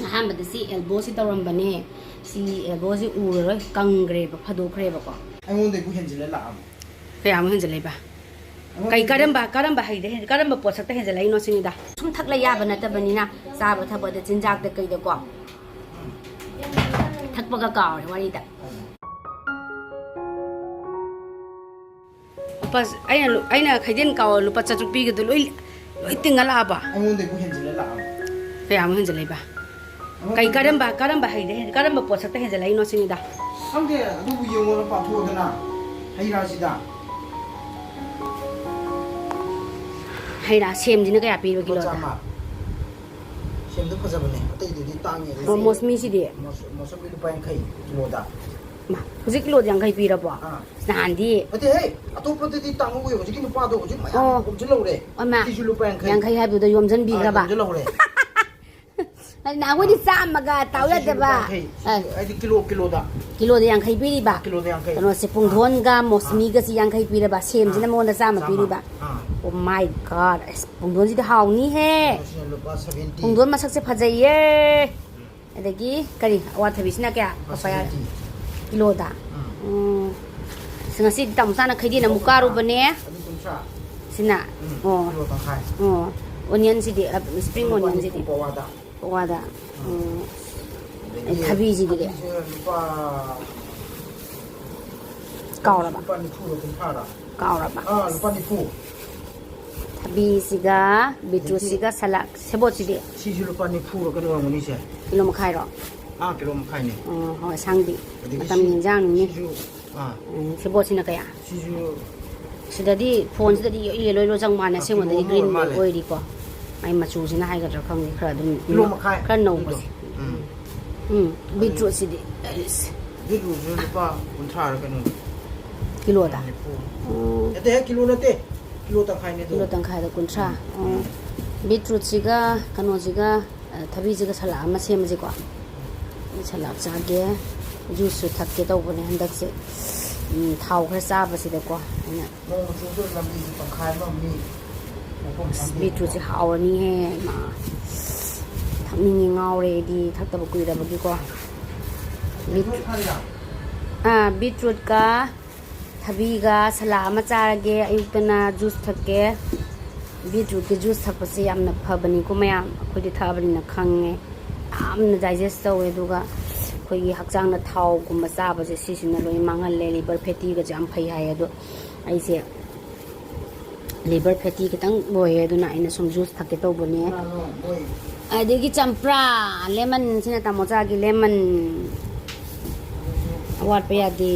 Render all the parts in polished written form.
ꯑꯍꯥꯟꯕꯗ ꯁꯤ ꯑꯦꯜꯕꯣꯁꯤ ꯇꯧꯔꯝꯕꯅꯦ ꯁꯤ ꯑꯦꯜꯕꯣꯁꯤ ꯎꯔꯔꯣꯏ ꯀꯪꯈ꯭ꯔꯦꯕ ꯐꯗꯣꯛꯈ꯭ꯔꯦꯕꯀꯣ ꯑꯩꯉꯣꯟꯗꯩꯕꯨ ꯍꯦꯟꯖꯤꯜꯂ ꯂꯥꯛꯑꯕ ꯀꯌꯥꯃꯨꯛ ꯍꯦꯟꯖꯤꯜꯂꯛꯏꯕ ꯀꯩ ꯀꯔꯝꯕ ꯍꯩꯗ ꯀꯔꯝꯕ ꯄꯣꯠꯁꯛꯇ ꯍꯦꯟꯖꯤꯜꯂꯛꯏꯅꯣ ꯁꯤꯅꯤꯗ ꯁꯨꯝ ꯊꯛꯂ ꯌꯥꯕ ꯅꯠꯇꯕꯅꯤꯅ ꯆꯥꯕ ꯊꯛꯄꯗ ꯆꯤꯟꯖꯥꯛꯇ ꯀꯩꯗꯀꯣ ꯊꯛꯄꯒ ꯀꯥꯎꯔꯦ ꯋꯥꯔꯤꯗ ꯑꯩꯅ ꯈꯩꯗꯦꯟ ꯀꯥꯎ ꯂꯨꯄꯥ 700 ꯄꯤꯒꯗꯣ ꯂꯣꯏ ꯇꯤꯡꯉꯂꯛꯑꯕ ꯑꯩꯉꯣꯟꯗꯩꯕꯨ ꯍꯦꯟꯖꯤꯜꯂ ꯂꯥꯛꯑꯕ ꯀꯌꯥꯃꯨꯛ ꯍꯦꯟꯖꯤꯜꯂꯛꯏꯕ ꯀꯩ ꯀꯔꯝꯕ ꯍꯩꯗ ꯀꯔꯝꯕ ꯄꯣꯠꯁꯛꯇ ꯍꯦꯟꯖꯤꯜꯂꯛꯏꯅꯣ ꯁꯤꯅꯤꯗ ꯈꯪꯗꯦ ꯑꯗꯨꯕꯨ ꯌꯦꯡꯉꯣꯅ ꯄꯥꯊꯣꯛꯑꯗꯅ ꯍꯩ ꯔꯥꯁꯤꯗ ꯍꯩ ꯔꯥ ꯁꯦꯝꯁꯤꯅ ꯀꯌꯥ ꯄꯤꯕ ꯀꯤꯂꯣꯗ ꯁꯦꯝꯗꯣ ꯐꯖꯕꯅꯦ ꯑꯇꯩꯗꯨꯗꯤ ꯇꯥꯡꯉꯦ ꯃꯣꯁꯃꯤꯁꯤꯗꯤ ꯃꯣꯁꯃꯤ ꯂꯨꯄꯥ 50 ꯀꯤꯂꯣꯗ ꯍꯧꯖꯤꯛ ꯀꯤꯂꯣꯗ 50 ꯄꯤꯔꯕꯣ ꯅꯍꯥꯟꯗꯤ ꯑꯇꯩ ꯑꯇꯣꯞꯄꯗꯗꯤ ꯇꯥꯡꯉꯨꯏ ꯍꯧꯖꯤꯛꯀꯤ ꯅꯨꯄꯥꯗꯣ ꯍꯧꯖꯤꯛ ꯃꯌꯥꯝ ꯍꯣꯡꯖꯤꯜꯍꯧꯔꯦ ꯁꯤꯁꯨ ꯂꯨꯄꯥ 50 ꯍꯥꯏꯕꯗꯣ ꯌꯣꯝꯖꯟꯕꯤꯈ꯭ꯔꯕ ꯍꯣꯡꯖꯤꯜꯍꯧꯔꯦ ꯅꯍꯥꯟꯈꯣꯏꯗꯤ 100ꯒ ꯇꯥꯎ ꯌꯥꯗꯕ ꯍꯥꯏꯗꯤ ꯀꯤꯂꯣꯗ 50 ꯄꯤꯔꯤꯕ ꯀꯤꯂꯣꯗ 50 ꯀꯩꯅꯣꯁꯦ ꯄꯨꯡꯗꯣꯟꯒ ꯃꯣꯁꯃꯤꯒꯁꯤ 50 ꯄꯤꯔꯕ ꯁꯦꯝꯁꯤꯅ ꯃꯉꯣꯟꯗ 100 ꯄꯤꯔꯤꯕ ꯑꯣ ꯃꯥꯏ ꯒॉड ꯄꯨꯡꯗꯣꯟꯁꯤꯗꯤ ꯍꯥꯎꯅꯤꯍꯦ ꯄꯨꯡꯗꯣꯟ ꯃꯁꯛꯁꯦ ꯐꯖꯩꯌꯦ ꯑꯗꯒꯤ ꯀꯔꯤ ꯑꯋꯥꯊꯕꯤꯁꯤꯅ ꯀꯌꯥ ꯄꯄꯥꯌꯥ ꯀꯤꯂꯣꯗ ꯉꯁꯤꯗꯤ ꯇꯥꯃꯣꯆꯥꯅ ꯈꯩꯗꯦꯟ ꯑꯃꯨꯛ ꯀꯥꯔꯨꯕꯅꯦ ꯁꯤꯅ ꯑꯣꯅꯤꯌꯟꯁꯤꯗꯤ ꯁꯄ꯭ꯔꯤꯡ ꯑꯣꯅꯤꯌꯟꯁꯤꯗꯤ ꯄꯋꯥꯗ ꯊꯕꯤꯁꯤꯗꯤ ꯀꯥꯎꯔꯕ ꯂꯨꯄꯥ 90 ꯊꯕꯤꯁꯤꯒ ꯕꯤꯇ꯭ꯔꯨꯠꯁꯤꯒ ꯁꯂꯥꯛ ꯁꯦꯕꯣꯠꯁꯤꯗꯤ ꯁꯤꯁꯨ ꯂꯨꯄꯥ 90 ꯀꯩꯅꯣ ꯑꯣꯏꯔꯝꯒꯅꯤꯁꯦ ꯀꯤꯂꯣ ꯃꯈꯥꯏꯔꯣ ꯀꯤꯂꯣ ꯃꯈꯥꯏꯅꯦ ꯍꯣꯏ ꯁꯥꯡꯕꯤ ꯃꯇꯝꯒꯤ ꯏꯟꯖꯥꯡꯅꯤꯅꯦ ꯁꯦꯕꯣꯠꯁꯤꯅ ꯀꯌꯥ ꯁꯤꯗꯗꯤ ꯐꯣꯟꯁꯤꯗꯗꯤ ꯌꯦꯜꯂꯣ ꯆꯪ ꯃꯥꯟꯅ ꯑꯁꯦꯡꯕꯗꯗꯤ ꯒ꯭ꯔꯤꯟ ꯑꯣꯏꯔꯤꯀꯣ ꯃꯥꯏ ꯃꯆꯨꯁꯤꯅ ꯍꯥꯏꯒꯗ꯭ꯔꯥ ꯈꯪꯗꯦ ꯈꯔ ꯑꯗꯨꯝ ꯈꯔ ꯅꯧꯕꯁꯦ ꯕꯤꯇ꯭ꯔꯨꯠꯁꯤꯗꯤ ꯕꯤꯇ꯭ꯔꯨꯠꯁꯨ ꯂꯨꯄꯥ 30 ꯀꯩꯅꯣ ꯀꯤꯂꯣꯗ ꯀꯤꯂꯣ ꯅꯠꯇꯦ ꯀꯤꯂꯣ ꯇꯪꯈꯥꯏꯅꯦ ꯀꯤꯂꯣ ꯇꯪꯈꯥꯏꯗ 30 ꯕꯤꯇ꯭ꯔꯨꯠꯁꯤꯒ ꯀꯩꯅꯣꯁꯤꯒ ꯊꯕꯤꯁꯤꯒ ꯁꯂꯥꯛ ꯑꯃ ꯁꯦꯝꯃꯁꯤꯀꯣ ꯁꯂꯥꯛ ꯆꯥꯒꯦ ꯖꯨꯁꯁꯨ ꯊꯛꯀꯦ ꯇꯧꯕꯅꯦ ꯍꯟꯗꯛꯁꯦ ꯊꯥꯎ ꯈꯔ ꯆꯥꯕꯁꯤꯗꯀꯣ ꯑꯩꯅ ꯕꯤꯇ꯭ꯔꯨꯠꯁꯦ ꯍꯥꯎꯔꯅꯤꯍꯦ ꯏꯃꯥ ꯊꯛꯅꯤꯡꯉꯤ ꯉꯥꯎꯔꯦ ꯑꯩꯗꯤ ꯊꯛꯇꯕ ꯀꯨꯏꯔꯕꯒꯤꯀꯣ ꯕꯤꯇ꯭ꯔꯨꯠꯀ ꯊꯕꯤꯒ ꯁꯂꯥꯛ ꯑꯃ ꯆꯥꯔꯒꯦ ꯑꯌꯨꯛꯇꯅ ꯖꯨꯁ ꯊꯛꯀꯦ ꯕꯤꯇ꯭ꯔꯨꯠꯀꯤ ꯖꯨꯁ ꯊꯛꯄꯁꯦ ꯌꯥꯝꯅ ꯐꯕꯅꯤꯀꯣ ꯃꯌꯥꯝ ꯑꯩꯈꯣꯏꯗꯤ ꯊꯛꯑꯕꯅꯤꯅ ꯈꯪꯉꯦ ꯌꯥꯝꯅ ꯗꯥꯏꯖꯦꯁ ꯇꯧꯋꯦ ꯑꯗꯨꯒ ꯑꯩꯈꯣꯏꯒꯤ ꯍꯛꯆꯥꯡꯗ ꯊꯥꯎꯒꯨꯝꯕ ꯆꯥꯕꯁꯦ ꯁꯤꯁꯤꯅ ꯂꯣꯏ ꯃꯥꯡꯍꯜꯂꯦ ꯂꯤꯚꯔ ꯐꯦꯇꯤꯒꯁꯦ ꯌꯥꯝ ꯐꯩ ꯍꯥꯏ ꯑꯗꯣ ꯑꯩꯁꯦ ꯂꯤꯚꯔ ꯐꯦꯇꯤ खितंग ꯑꯣꯏꯌꯦ ꯑꯗꯨꯅ ꯑꯩꯅ ꯁꯨꯝ ꯖꯨꯁ ꯊꯛꯀꯦ ꯇꯧꯕꯅꯦ ꯑꯗꯒꯤ ꯆꯝꯄ꯭ꯔꯥ ꯂꯦꯃꯟ ꯁꯤꯅ ꯇꯥꯃꯣꯆꯥꯒꯤ ꯂꯦꯃꯟ ꯑꯋꯥꯠꯄ ꯌꯥꯗꯦ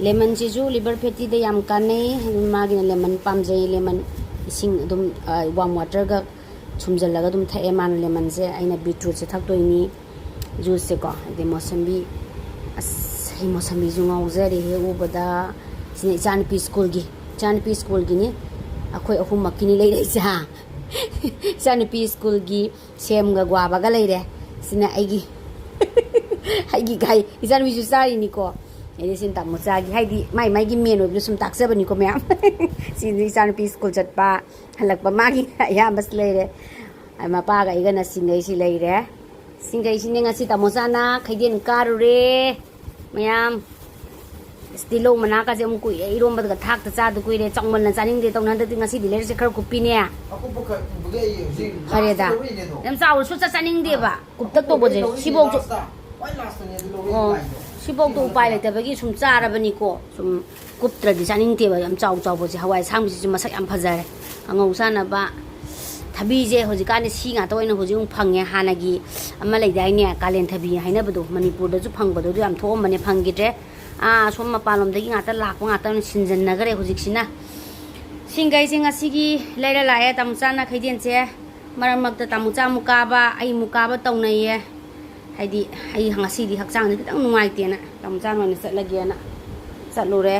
ꯂꯦꯃꯟ ꯁꯤꯁꯨ ꯂꯤꯚꯔ ꯐꯦꯇꯤꯗ ꯌꯥꯝ ꯀꯥꯟꯅꯩ ꯃꯥꯒꯤꯅ ꯂꯦꯃꯟ ꯄꯥꯝꯖꯩ ꯂꯦꯃꯟ ꯏꯁꯤꯡ ꯑꯗꯨꯝ ꯋꯥꯔꯝ ꯋꯥꯇꯔꯒ ꯁꯨꯝꯖꯜꯂꯒ ꯑꯗꯨꯝ ꯊꯛꯑꯦ ꯃꯥꯅ ꯂꯦꯃꯟꯁꯦ ꯑꯩꯅ ꯕꯤꯇ꯭ꯔꯨꯠꯁꯦ ꯊꯛꯇꯣꯏꯅꯤ ꯖꯨꯁꯁꯦꯀꯣ ꯑꯗꯩ ꯃꯣꯁꯝꯕꯤ ꯑꯁ ꯑꯩ ꯃꯣꯁꯝꯕꯤꯁꯨ ꯉꯥꯎꯖꯔꯦ ꯍꯦꯛ ꯎꯕꯗ ꯁꯤꯅ ꯏꯆꯥꯅꯨꯄꯤ ꯁ꯭ꯀꯨꯜꯒꯤꯅꯤ ꯑꯩꯈꯣꯏ ꯑꯍꯨꯝꯃꯛꯀꯤꯅꯤ ꯂꯩꯔꯛꯏꯁꯦ ꯏꯆꯥꯅꯨꯄꯤ ꯁ꯭ꯀꯨꯜꯒꯤ ꯁꯦꯝꯒ ꯒ꯭ꯋꯥꯕꯒ ꯂꯩꯔꯦ ꯁꯤꯅ ꯑꯩꯒꯤ ꯒꯥꯏ ꯏꯆꯥꯅꯨꯄꯤꯁꯨ ꯆꯥꯔꯤꯅꯤꯀꯣ ꯑꯩꯗꯤ ꯁꯤꯅ ꯇꯥꯃꯣꯆꯥꯒꯤ ꯍꯥꯏꯗꯤ ꯃꯥꯏꯒꯤ ꯃꯦꯟ ꯑꯣꯏꯕꯗꯣ ꯁꯨꯝ ꯇꯥꯛꯆꯕꯅꯤꯀꯣ ꯃꯌꯥꯝ ꯁꯤꯅ ꯏꯆꯥꯅꯨꯄꯤ ꯁ꯭ꯀꯨꯜ ꯆꯠꯄ ꯍꯜꯂꯛꯄ ꯃꯥꯒꯤ ꯑꯌꯥꯝꯕꯁꯨ ꯂꯩꯔꯦ ꯃꯄꯥꯒ ꯑꯩꯒꯅ ꯁꯤꯡꯒꯩꯁꯤ ꯂꯩꯔꯦ ꯁꯤꯡꯒꯩꯁꯤꯅꯦ ꯉꯁꯤ ꯇꯥꯃꯣꯆꯥꯅ ꯈꯩꯗꯦꯟ ꯀꯥꯔꯨꯔꯦ ꯃꯌꯥꯝ ꯇꯤꯜꯍꯧ ꯃꯅꯥꯀꯁꯦ ꯑꯃꯨꯛ ꯀꯨꯏꯔꯦ ꯏꯔꯣꯝꯕꯗꯒ ꯊꯥꯛꯇ ꯆꯥꯗ ꯀꯨꯏꯔꯦ ꯆꯥꯎꯃꯟꯅ ꯆꯥꯅꯤꯡꯗꯦ ꯇꯧꯅ ꯍꯟꯗꯛꯇꯤ ꯉꯁꯤꯗꯤ ꯂꯩꯔꯤꯁꯦ ꯈꯔ ꯀꯨꯞꯄꯤꯅꯦ ꯐꯔꯦꯗ ꯌꯥꯝ ꯆꯥꯎꯔꯁꯨ ꯆꯥꯅꯤꯡꯗꯦꯕ ꯀꯨꯞꯇꯛ ꯇꯧꯕꯁꯦ ꯁꯤꯐꯧꯁꯨ ꯁꯤꯐꯧꯗꯣ ꯎꯄꯥꯏ ꯂꯩꯇꯕꯒꯤ ꯁꯨꯝ ꯆꯥꯔꯕꯅꯤꯀꯣ ꯁꯨꯝ ꯀꯨꯞꯇ꯭ꯔꯗꯤ ꯆꯥꯅꯤꯡꯗꯦꯕ ꯌꯥꯝ ꯆꯥꯎꯕꯁꯦ ꯍꯋꯥꯏ ꯑꯁꯥꯡꯕꯤꯁꯤꯁꯨ ꯃꯁꯛ ꯌꯥꯝ ꯐꯖꯔꯦ ꯑꯉꯧ ꯆꯥꯅꯕ ꯊꯕꯤꯁꯦ ꯍꯧꯖꯤꯛꯀꯥꯟꯗꯤ ꯁꯤ ꯉꯥꯛꯇ ꯑꯣꯏꯅ ꯍꯧꯖꯤꯛ ꯑꯃꯨꯛ ꯐꯪꯉꯦ ꯍꯥꯟꯅꯒꯤ ꯑꯃ ꯂꯩꯗꯥꯏꯅꯦ ꯀꯥꯂꯦꯟ ꯊꯕꯤ ꯍꯥꯏꯅꯕꯗꯣ ꯃꯅꯤꯄꯨꯔꯗꯁꯨ ꯐꯪꯕꯗꯣ ꯑꯗꯨ ꯌꯥꯝ ꯊꯣꯛꯑꯝꯕꯅꯦ ꯐꯪꯈꯤꯗ꯭ꯔꯦ ꯁꯣꯝ ꯃꯄꯥꯟꯂꯣꯝꯗꯒꯤ ꯉꯥꯛꯇ ꯂꯥꯛꯄ ꯉꯥꯛꯇ ꯑꯣꯏꯅ ꯁꯤꯟꯖꯟꯅꯈ꯭ꯔꯦ ꯍꯧꯖꯤꯛꯁꯤꯅ ꯁꯤꯡꯒꯩꯁꯦ ꯉꯁꯤꯒꯤ ꯂꯩꯔ ꯂꯥꯛꯑꯦ ꯇꯥꯃꯣꯆꯥꯅ ꯈꯩꯗꯦꯟꯁꯦ ꯃꯔꯛ ꯃꯔꯛꯇ ꯇꯥꯃꯣꯆꯥ ꯑꯃꯨꯛ ꯀꯥꯕ ꯑꯩ ꯑꯃꯨꯛ ꯀꯥꯕ ꯇꯧꯅꯩꯌꯦ ꯍꯥꯏꯗꯤ ꯑꯩ ꯉꯁꯤꯗꯤ ꯍꯛꯆꯥꯡꯁꯦ ꯈꯤꯇꯪ ꯅꯨꯡꯉꯥꯏꯇꯦꯅ ꯇꯥꯃꯣꯆꯥꯅ ꯑꯣꯏꯅ ꯆꯠꯂꯒꯦꯅ ꯆꯠꯂꯨꯔꯦ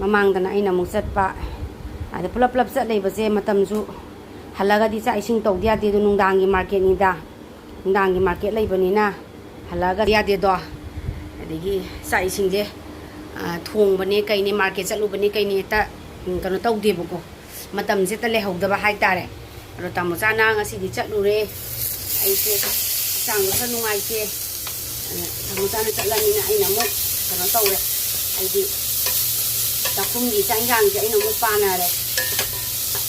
ꯃꯃꯥꯡꯗꯅ ꯑꯩꯅ ꯑꯃꯨꯛ ꯆꯠꯄ ꯑꯗ ꯄꯨꯂꯞ ꯆꯠꯂꯤꯕꯁꯦ ꯃꯇꯝꯁꯨ ꯍꯜꯂꯒꯗꯤ ꯆꯥꯛ ꯏꯁꯤꯡ ꯇꯧꯗ ꯌꯥꯗꯦ ꯑꯗꯣ ꯅꯨꯡꯗꯥꯡꯒꯤ ꯃꯥꯔꯀꯦꯠꯅꯤꯗ ꯅꯨꯡꯗꯥꯡꯒꯤ ꯃꯥꯔꯀꯦꯠ ꯂꯩꯕꯅꯤꯅ ꯍꯜꯂꯒ ꯌꯥꯗꯦꯗꯣ ꯑꯗꯒꯤ ꯆꯥꯛ ꯏꯁꯤꯡꯁꯦ ꯊꯣꯡꯕꯅꯦ ꯀꯩꯅꯦ ꯃꯥꯔꯀꯦꯠ ꯆꯠꯂꯨꯕꯅꯦ ꯀꯩꯅꯦ ꯍꯦꯛꯇ ꯀꯩꯅꯣ ꯇꯧꯗꯦꯕꯀꯣ ꯃꯇꯝꯁꯦ ꯍꯦꯛꯇ ꯂꯩꯍꯧꯗꯕ ꯍꯥꯏꯇꯥꯔꯦ ꯑꯗꯣ ꯇꯥꯃꯣꯆꯥꯅ ꯉꯁꯤꯗꯤ ꯆꯠꯂꯨꯔꯦ ꯑꯩꯁꯦ ꯍꯛꯆꯥꯡꯗꯣ ꯈꯔ ꯅꯨꯡꯉꯥꯏꯇꯦ ꯊꯝꯃꯣꯆꯥꯅ ꯆꯠꯂꯝꯅꯤꯅ ꯑꯩꯅ ꯑꯃꯨꯛ ꯀꯩꯅꯣ ꯇꯧꯔꯦ ꯍꯥꯏꯗꯤ ꯆꯥꯛꯈꯨꯝꯒꯤ ꯆꯥꯛ ꯏꯟꯁꯥꯡꯁꯦ ꯑꯩꯅ ꯑꯃꯨꯛ ꯄꯥꯅꯔꯦ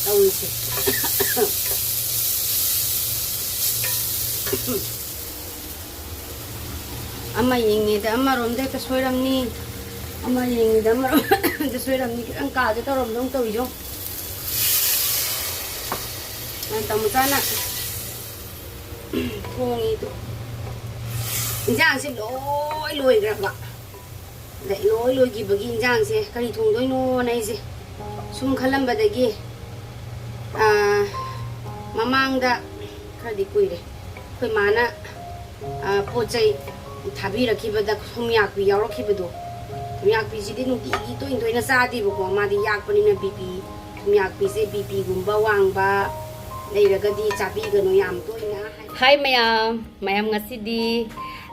ꯇꯧꯔꯤꯁꯦ ama yengida amaronde ka soiramni ama yengida amaronde soiramni kitang kaage torom dong toijo nan tamuchana thongi tu injang se loi gra ba dai loi gi bagi injang se kari thong doi no nai se sum khalam badagi mamangda khadi kuire khoi mana pochai थाबीरखिबदा थुमयाकपी यावरखिबदो थुमयाकपी सिदि नुटी तोइन चादीबको मादि याकपनिना BP थुमयाकपी से BP गुंबा वांगबा लेरगदी चाबीगनो yam तोइना hi मयाम ngasidi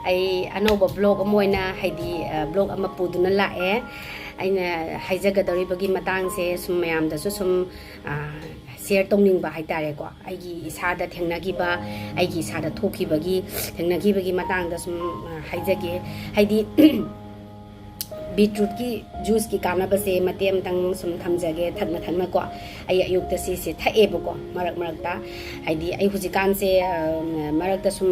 ai anoba blog amoina haidi blog ama puduna lae aina haijagadoribagi matang se sum mayamda su sum share tongning ba haitare ko aigi isada thengnagiba aigi isada thokibagi thengnagiba matang da sum haijage haidi beetroot ki juice ki kana ba se matem tang sum thamjage thakna ko ai ayuk ta si thae ba ko marak ta haidi ai hujikan se marak ta sum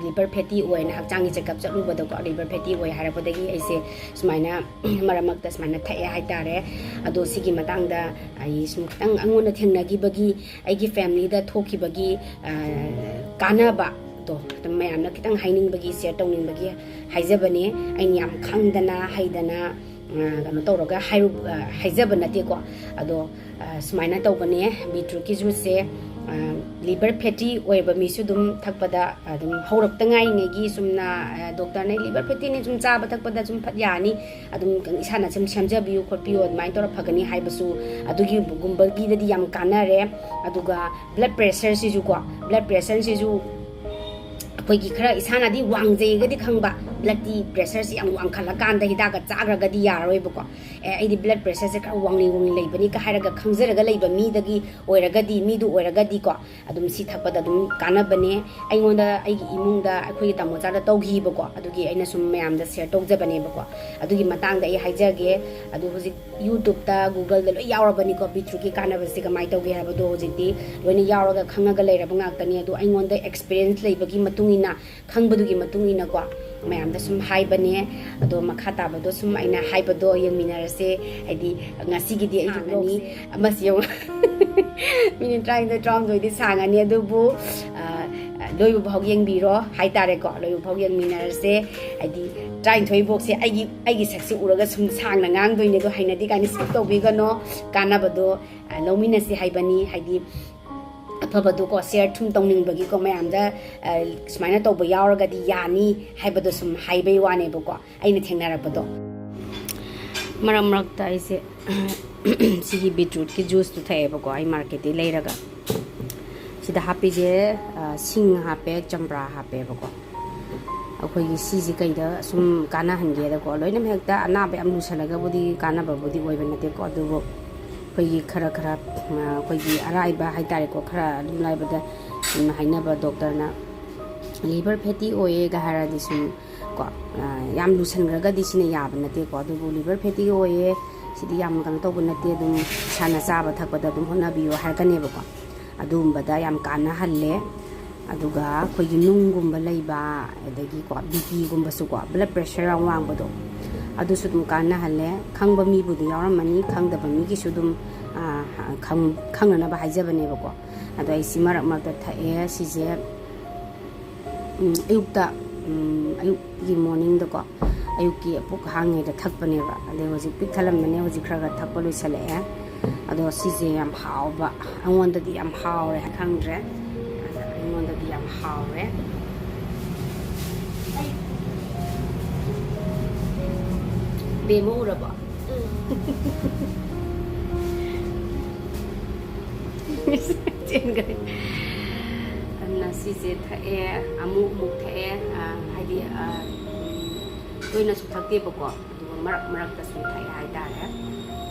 liver fatty oil na hakchang gi checkup chalu ba da ko liver fatty oil hara ba dagi ai se sumaina maramak ta sumaina thae haitare ado sigi matang da ai sum tang angona thengnagi bagi ai gi family da thoki bagi kana ba to mayamna kitang haining bagi share tongning bagi haijabane aini yam khangdana haidana kano tawraga haijaba nate ko ado sumaina tawbane beetroot ki juice se liver fatty oiba mi su dum thakpada dum haurak tangai ne gi sumna doctor ne liver fatty ne sum chaba thakpada sum phat yani adum isana sum semjabiu khotpiu mai tora phagani haibasu adugi gumbagi dadi yam kanare aduga blood pressure si ju ko blood pressure si ju ꯑꯩꯈꯣꯏꯒꯤ ꯈꯔ ꯏꯁꯥꯅꯗꯤ ꯋꯥꯡꯖꯩꯒꯗꯤ ꯈꯪꯕ ꯕ꯭ꯂꯗꯀꯤ ꯄ꯭ꯔꯦꯁꯔꯁꯤ ꯌꯥꯝ ꯋꯥꯡꯈꯠꯂꯀꯥꯟꯗ ꯍꯤꯗꯥꯛꯀ ꯆꯥꯈ꯭ꯔꯒꯗꯤ ꯌꯥꯔꯔꯣꯏꯕꯀꯣ ꯑꯩꯗꯤ blood ꯄ꯭ꯔꯦꯁꯔꯁꯦ ꯈꯔ ꯋꯥꯡꯂꯤ ꯂꯩꯕꯅꯤꯒ ꯍꯥꯏꯔꯒ ꯈꯪꯖꯔꯒ ꯂꯩꯕ ꯃꯤꯗꯨ ꯑꯣꯏꯔꯒꯗꯤꯀꯣ ꯑꯗꯨꯝ ꯁꯤ ꯊꯛꯄꯗ ꯑꯗꯨꯝ ꯀꯥꯟꯅꯕꯅꯦ ꯑꯩꯉꯣꯟꯗ ꯑꯩꯒꯤ ꯏꯃꯨꯡꯗ ꯑꯩꯈꯣꯏꯒꯤ ꯇꯥꯃꯣꯆꯥꯗ ꯇꯧꯈꯤꯕꯀꯣ ꯑꯗꯨꯒꯤ ꯑꯩꯅ ꯁꯨꯝ ꯃꯌꯥꯝꯗ ꯁꯦꯌꯔ ꯇꯧꯖꯕꯅꯦꯕꯀꯣ ꯑꯗꯨꯒꯤ ꯃꯇꯥꯡꯗ ꯑꯩ ꯍꯥꯏꯖꯒꯦ ꯑꯗꯨ ꯍꯧꯖꯤꯛ ꯌꯨꯇꯨꯕꯇ ꯒꯨꯒꯜꯗ ꯂꯣꯏ ꯌꯥꯎꯔꯕꯅꯤꯀꯣ ꯕꯤꯇ꯭ꯔꯨꯠꯀꯤ ꯀꯥꯟꯅꯕꯁꯤ ꯀꯃꯥꯏꯅ ꯇꯧꯒꯦ ꯍꯥꯏꯕꯗꯣ ꯍꯧꯖꯤꯛꯇꯤ ꯂꯣꯏꯅ ꯌꯥꯎꯔꯒ ꯈꯪꯉꯒ ꯂꯩꯔꯕ ꯉꯥꯛꯇꯅꯤ ꯑꯗꯨ ꯑꯩꯉꯣꯟꯗ ꯑꯦꯛꯁꯄꯤꯔꯤꯌꯦꯟꯁ ꯂꯩꯕꯒꯤ ꯃꯇꯨꯡꯏꯟꯅ ꯈꯪꯕꯗꯨꯒꯤ ꯃꯇꯨꯡꯏꯟꯅ ꯀꯣ ꯃꯌꯥꯝꯗ ꯁꯨꯝ ꯍꯥꯏꯕꯅꯦ ꯑꯗꯣ ꯃꯈꯥ ꯇꯥꯕꯗꯣ ꯁꯨꯝ ꯑꯩꯅ ꯍꯥꯏꯕꯗꯣ ꯌꯦꯡꯃꯤꯟꯅꯔꯁꯦ ꯍꯥꯏꯗꯤ ꯉꯁꯤꯒꯤꯗꯤ ꯑꯩꯒꯤ ꯕ꯭ꯂꯣꯒꯅꯤ ꯑꯃꯁꯤ ꯌꯦꯡꯉꯨ ꯃꯤꯅꯤꯠ 13-14ꯗꯤ ꯁꯥꯡꯉꯅꯤ ꯑꯗꯨꯕꯨ ꯂꯣꯏꯕ ꯐꯥꯎ ꯌꯦꯡꯕꯤꯔꯣ ꯍꯥꯏꯇꯥꯔꯦꯀꯣ ꯂꯣꯏꯕ ꯐꯥꯎ ꯌꯦꯡꯃꯤꯟꯅꯔꯁꯦ ꯍꯥꯏꯗꯤ 13 ꯕꯣꯛꯁꯦ ꯑꯩꯒꯤ ꯁꯛꯁꯤ ꯎꯔꯒ ꯁꯨꯝ ꯁꯥꯡꯅ ꯉꯥꯡꯗꯣꯏꯅꯦ ꯑꯗꯣ ꯍꯩꯅꯗꯤ ꯀꯥꯏꯅ ꯁ꯭ꯀꯤꯞ ꯇꯧꯕꯤꯒꯅꯣ ꯀꯥꯟꯅꯕꯗꯣ ꯂꯧꯃꯤꯟꯅꯁꯤ ꯍꯥꯏꯕꯅꯤ ꯍꯥꯏꯗꯤ ꯑꯐꯕꯗꯣ ꯀꯣ ꯁꯦꯌꯔ ꯊꯨꯝ ꯇꯧꯅꯤꯡꯕꯒꯤ ꯀꯣ ꯃꯌꯥꯝꯗ ꯁꯨꯃꯥꯏꯅ ꯇꯧꯕ ꯌꯥꯎꯔꯒꯗꯤ ꯌꯥꯅꯤ ꯍꯥꯏꯕꯗꯣ ꯁꯨꯝ ꯍꯥꯏꯕꯩ ꯋꯥꯅꯦꯕꯀꯣ ꯑꯩꯅ ꯊꯦꯡꯅꯔꯛꯄꯗꯣ ꯃꯔꯛꯇ ꯑꯩꯁꯦ ꯁꯤꯒꯤ beetrootꯀꯤ ꯖꯨꯁꯇꯨ ꯊꯛꯑꯦꯕꯀꯣ ꯑꯩ ꯃꯥꯔꯀꯦꯠꯇꯒꯤ ꯂꯩꯔꯒ ꯁꯤꯗ ꯍꯥꯞꯄꯤꯁꯦ ꯁꯤꯡ ꯍꯥꯞꯄꯦ ꯆꯝꯄ꯭ꯔꯥ ꯍꯥꯞꯄꯦꯕꯀꯣ ꯑꯩꯈꯣꯏꯒꯤ ꯁꯤꯁꯤ ꯀꯩꯗ ꯁꯨꯝ ꯀꯥꯟꯅꯍꯟꯒꯦꯗꯀꯣ ꯂꯣꯏꯅꯃꯛ ꯍꯦꯛꯇ ꯑꯅꯥꯕ ꯌꯥꯝ ꯂꯨꯁꯜꯂꯒꯕꯨꯗꯤ ꯀꯥꯟꯅꯕꯕꯨꯗꯤ ꯑꯣꯏꯕ ꯅꯠꯇꯦꯀꯣ ꯑꯗꯨꯕꯨ ꯑꯩꯈꯣꯏꯒꯤ ꯈꯔ ꯑꯩꯈꯣꯏꯒꯤ ꯑꯔꯥꯏꯕ ꯍꯥꯏꯇꯥꯔꯦꯀꯣ ꯈꯔ ꯑꯗꯨꯝ ꯂꯥꯏꯕꯗ ꯍꯥꯏꯅꯕ ꯗꯣꯛꯇꯔꯅ ꯂꯤꯚꯔ ꯐꯦꯇꯤ ꯑꯣꯏꯌꯦꯒ ꯍꯥꯏꯔꯗꯤ ꯁꯨꯝ ꯀꯣ ꯌꯥꯝ ꯂꯨꯁꯟꯈ꯭ꯔꯒꯗꯤ ꯁꯤꯅ ꯌꯥꯕ ꯅꯠꯇꯦꯀꯣ ꯑꯗꯨꯕꯨ ꯂꯤꯚꯔ ꯐꯦꯇꯤ ꯑꯣꯏꯌꯦ ꯁꯤꯗꯤ ꯌꯥꯝ ꯀꯩꯅꯣ ꯇꯧꯕ ꯅꯠꯇꯦ ꯑꯗꯨꯝ ꯏꯁꯥꯅ ꯆꯥꯕ ꯊꯛꯄꯗ ꯑꯗꯨꯝ ꯍꯣꯠꯅꯕꯤꯌꯣ ꯍꯥꯏꯔꯛꯀꯅꯦꯕꯀꯣ ꯑꯗꯨꯒꯨꯝꯕꯗ ꯌꯥꯝ ꯀꯥꯟꯅꯍꯜꯂꯦ ꯑꯗꯨꯒ ꯑꯩꯈꯣꯏꯒꯤ ꯅꯨꯡꯒꯨꯝꯕ ꯂꯩꯕ ꯑꯗꯒꯤꯀꯣ BPꯒꯨꯝꯕꯁꯨꯀꯣ ꯕ꯭ꯂꯗ ꯄ꯭ꯔꯦꯁꯔ ꯌꯥꯝ ꯋꯥꯡꯕꯗꯣ ꯑꯗꯨꯁꯨ ꯑꯗꯨꯝ ꯀꯥꯟꯅꯍꯜꯂꯦ ꯈꯪꯕ ꯃꯤꯕꯨꯗꯤ ꯌꯥꯎꯔꯝꯃꯅꯤ ꯈꯪꯗꯕ ꯃꯤꯒꯤꯁꯨ ꯑꯗꯨꯝ ꯈꯪꯅꯅꯕ ꯍꯥꯏꯖꯕꯅꯦꯕꯀꯣ ꯑꯗꯣ ꯑꯩ ꯃꯔꯛꯇ ꯊꯛꯑꯦ ꯁꯤꯁꯦ ꯑꯌꯨꯛꯀꯤ ꯃꯣꯔꯅꯤꯡꯗꯀꯣ ꯑꯌꯨꯛꯀꯤ ꯄꯨꯛ ꯍꯥꯡꯉꯩꯗ ꯊꯛꯄꯅꯦꯕ ꯑꯗꯩ ꯍꯧꯖꯤꯛ ꯄꯤꯛ ꯊꯜꯂꯝꯕꯅꯦ ꯍꯧꯖꯤꯛ ꯈꯔ ꯊꯛꯄ ꯂꯣꯏꯁꯜꯂꯛꯑꯦ ꯑꯗꯣ ꯁꯤꯁꯦ ꯌꯥꯝ ꯍꯥꯎꯕ ꯑꯩꯉꯣꯟꯗꯗꯤ ꯌꯥꯝ ꯍꯥꯎꯔꯦ ꯈꯪꯗ꯭ꯔꯦ ꯑꯩꯉꯣꯟꯗꯗꯤ ꯌꯥꯝ ꯍꯥꯎꯔꯦ ꯕꯦꯝꯃ ꯎꯔꯕꯣ ꯆꯦꯟꯈ꯭ꯔꯦ ꯑꯗꯨꯅ ꯁꯤꯁꯦ ꯊꯛꯑꯦ ꯑꯃꯨꯛ ꯊꯛꯑꯦ ꯍꯥꯏꯗꯤ ꯇꯣꯏꯅꯁꯨ ꯊꯛꯇꯦꯕꯀꯣ ꯑꯗꯨꯒ ꯃꯔꯛꯇꯁꯨ ꯊꯛꯑꯦ ꯍꯥꯏꯇꯥꯔꯦ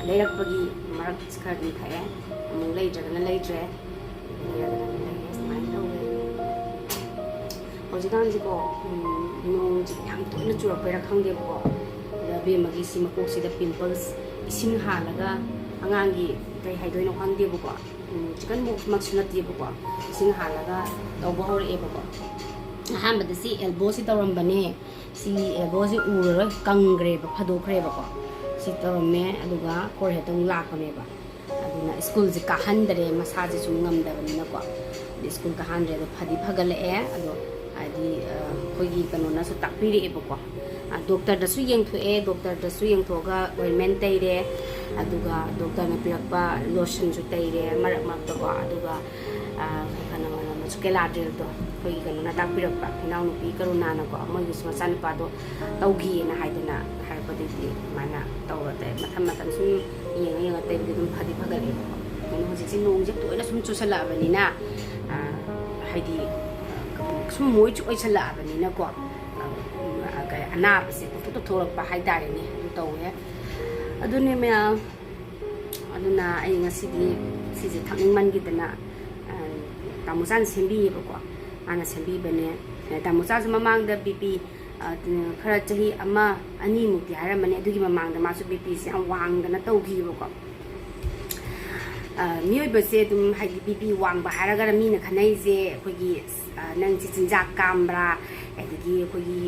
ꯂꯩꯔꯛꯄꯒꯤ ꯃꯔꯛ ꯈꯔ ꯑꯗꯨꯝ ꯊꯛꯑꯦ ꯑꯃꯨꯛ ꯂꯩꯇ꯭ꯔꯒꯅ ꯂꯩꯇ꯭ꯔꯦ ꯂꯩꯔꯒꯅ ꯂꯩꯔꯦ ꯁꯨꯃꯥꯏꯅ ꯇꯧꯋꯦ ꯍꯧꯖꯤꯛꯀꯥꯟꯁꯤꯀꯣ ꯅꯣꯡꯁꯤ ꯌꯥꯝ ꯇꯣꯏꯅ ꯆꯨꯔꯛꯄꯩꯔꯥ ꯈꯪꯗꯦꯕꯀꯣ ꯑꯗ ꯕꯦꯝꯃꯒꯤ ꯁꯤ ꯃꯀꯣꯛꯁꯤꯗ ꯄꯤꯝꯄꯜꯁ ꯏꯁꯤꯡ ꯍꯥꯜꯂꯒ ꯑꯉꯥꯡꯒꯤ ꯀꯩ ꯍꯥꯏꯗꯣꯏꯅꯣ ꯈꯪꯗꯦꯕꯀോ ꯆꯤꯀꯟ ꯕꯣꯛꯁꯃꯛꯁꯨ ꯅꯠꯇꯦꯕꯀꯣ ꯏꯁꯤꯡ ꯍꯥꯜꯂꯒ ꯇꯧꯕ ꯍꯧꯔꯛꯑꯦꯕꯀꯣ ꯑꯍꯥꯟꯕꯗ ꯁꯤ ꯑꯦꯜꯕꯣꯁꯤ ꯇꯧꯔꯝꯕꯅꯦ ꯁꯤ ꯑꯦꯜꯕꯣꯁꯤ ꯎꯔꯔꯣꯏ ꯀꯪꯈ꯭ꯔꯦꯕ ꯐꯗꯣꯛꯈ꯭ꯔꯦꯕꯀꯣ ꯁꯤ ꯇꯧꯔꯝꯃꯦ ꯑꯗꯨꯒ ꯀꯣꯔ ꯍꯦꯠꯇ ꯑꯃꯨꯛ ꯂꯥꯛꯄꯅꯦꯕ ꯑꯗꯨꯅ ꯁ꯭ꯀꯨꯜꯁꯦ ꯀꯥꯍꯟꯗꯔꯦ ꯃꯁꯥꯁꯦ ꯁꯨꯝ ꯉꯝꯗꯕꯅꯤꯅꯀꯣ ꯁ꯭ꯀꯨꯜ ꯀꯥꯍꯟꯗ꯭ꯔꯦ ꯑꯗꯣ ꯐꯗꯤ ꯐꯒꯠꯂꯛꯑꯦ ꯑꯗꯣ ꯍꯥꯏꯗꯤ ꯑꯩꯈꯣꯏꯒꯤ ꯀꯩꯅꯣꯅꯁꯨ ꯇꯥꯛꯄꯤꯔꯛꯑꯦꯕꯀꯣ ꯗꯣꯛꯇꯔꯗꯁꯨ ꯌꯦꯡꯊꯣꯛꯑꯦ ꯗꯣꯛꯇꯔꯗꯁꯨ ꯌꯦꯡꯊꯣꯛꯑꯒ ꯑꯣꯏꯟꯃꯦꯟ ꯇꯩꯔꯦ ꯑꯗꯨꯒ ꯗꯣꯛꯇꯔꯅ ꯄꯤꯔꯛꯄ ꯂꯣꯁꯟꯁꯨ ꯇꯩꯔꯦ ꯃꯔꯛ ꯃꯔꯛꯇꯀꯣ ꯑꯗꯨꯒ ꯀꯩꯅꯣꯁꯨ ꯀꯦꯂꯥꯗ꯭ꯔꯤꯜꯗꯣ ꯑꯩꯈꯣꯏꯒꯤ ꯀꯩꯅꯣꯅ ꯇꯥꯛꯄꯤꯔꯛꯄ ꯏꯅꯥꯎꯅꯨꯄꯤ ꯀꯔꯨꯅꯥꯅꯀꯣ ꯃꯣꯏꯒꯤꯁꯨ ꯃꯆꯥꯅꯨꯄꯥꯗꯣ ꯇꯧꯈꯤꯌꯦꯅ ꯍꯥꯏꯗꯅ ꯍꯥꯏꯔꯛꯄꯗꯒꯤ ꯑꯗꯨꯃꯥꯏꯅ ꯇꯧꯔ ꯇꯩ ꯃꯊꯪ ꯃꯊꯪ ꯁꯨꯝ ꯌꯦꯡꯉ ꯇꯩꯕꯗꯤ ꯑꯗꯨꯝ ꯐꯗꯤ ꯐꯒꯠꯂꯦꯕꯀꯣ ꯑꯗꯨꯅ ꯍꯧꯖꯤꯛꯁꯦ ꯅꯣꯡꯁꯦ ꯇꯣꯏꯅ ꯁꯨꯝ ꯆꯨꯁꯜꯂꯛꯑꯕꯅꯤꯅ ꯍꯥꯏꯗꯤ ꯁꯨꯝ ꯃꯣꯏꯁꯨ ꯑꯣꯏꯁꯜꯂꯛꯑꯕꯅꯤꯅꯀꯣ ꯑꯅꯥꯕꯁꯦ ꯄꯨꯊꯣꯛꯇ ꯊꯣꯛꯂꯛꯄ ꯍꯥꯏꯇꯥꯔꯦꯅꯦ ꯑꯗꯨ ꯇꯧꯋꯦ ꯑꯗꯨꯅꯦ ꯃꯌꯥꯝ ꯑꯗꯨꯅ ꯑꯩ ꯉꯁꯤꯗꯤ ꯁꯤꯁꯦ ꯊꯛꯅꯤꯡꯃꯟꯈꯤꯗꯅ ꯇꯥꯃꯣꯆꯥꯅ ꯁꯦꯝꯕꯤꯌꯦꯕꯀꯣ ꯃꯥꯅ ꯁꯦꯝꯕꯤꯕꯅꯦ ꯇꯥꯃꯣꯆꯥꯁꯨ ꯃꯃꯥꯡꯗ ꯕꯤꯄꯤ ꯈꯔ ꯆꯍꯤ 1-2ꯃꯨꯛꯇꯤ ꯍꯥꯏꯔꯝꯃꯅꯤ ꯑꯗꯨꯒꯤ ꯃꯃꯥꯡꯗ ꯃꯥꯁꯨ ꯕꯤꯄꯤꯁꯦ ꯌꯥꯝ ꯋꯥꯡꯗꯅ ꯇꯧꯈꯤꯕꯀꯣ ꯃꯤꯑꯣꯏꯕꯁꯦ ꯑꯗꯨꯝ ꯍꯥꯏꯗꯤ ꯕꯤꯄꯤ ꯋꯥꯡꯕ ꯍꯥꯏꯔꯒ ꯃꯤꯅ ꯈꯟꯅꯩꯁꯦ ꯑꯩꯈꯣꯏꯒꯤ ꯅꯪꯁꯦ ꯆꯤꯟꯖꯥꯛ ꯀꯥꯝꯕ꯭ꯔꯥ ꯑꯗꯒꯤ ꯑꯩꯈꯣꯏꯒꯤ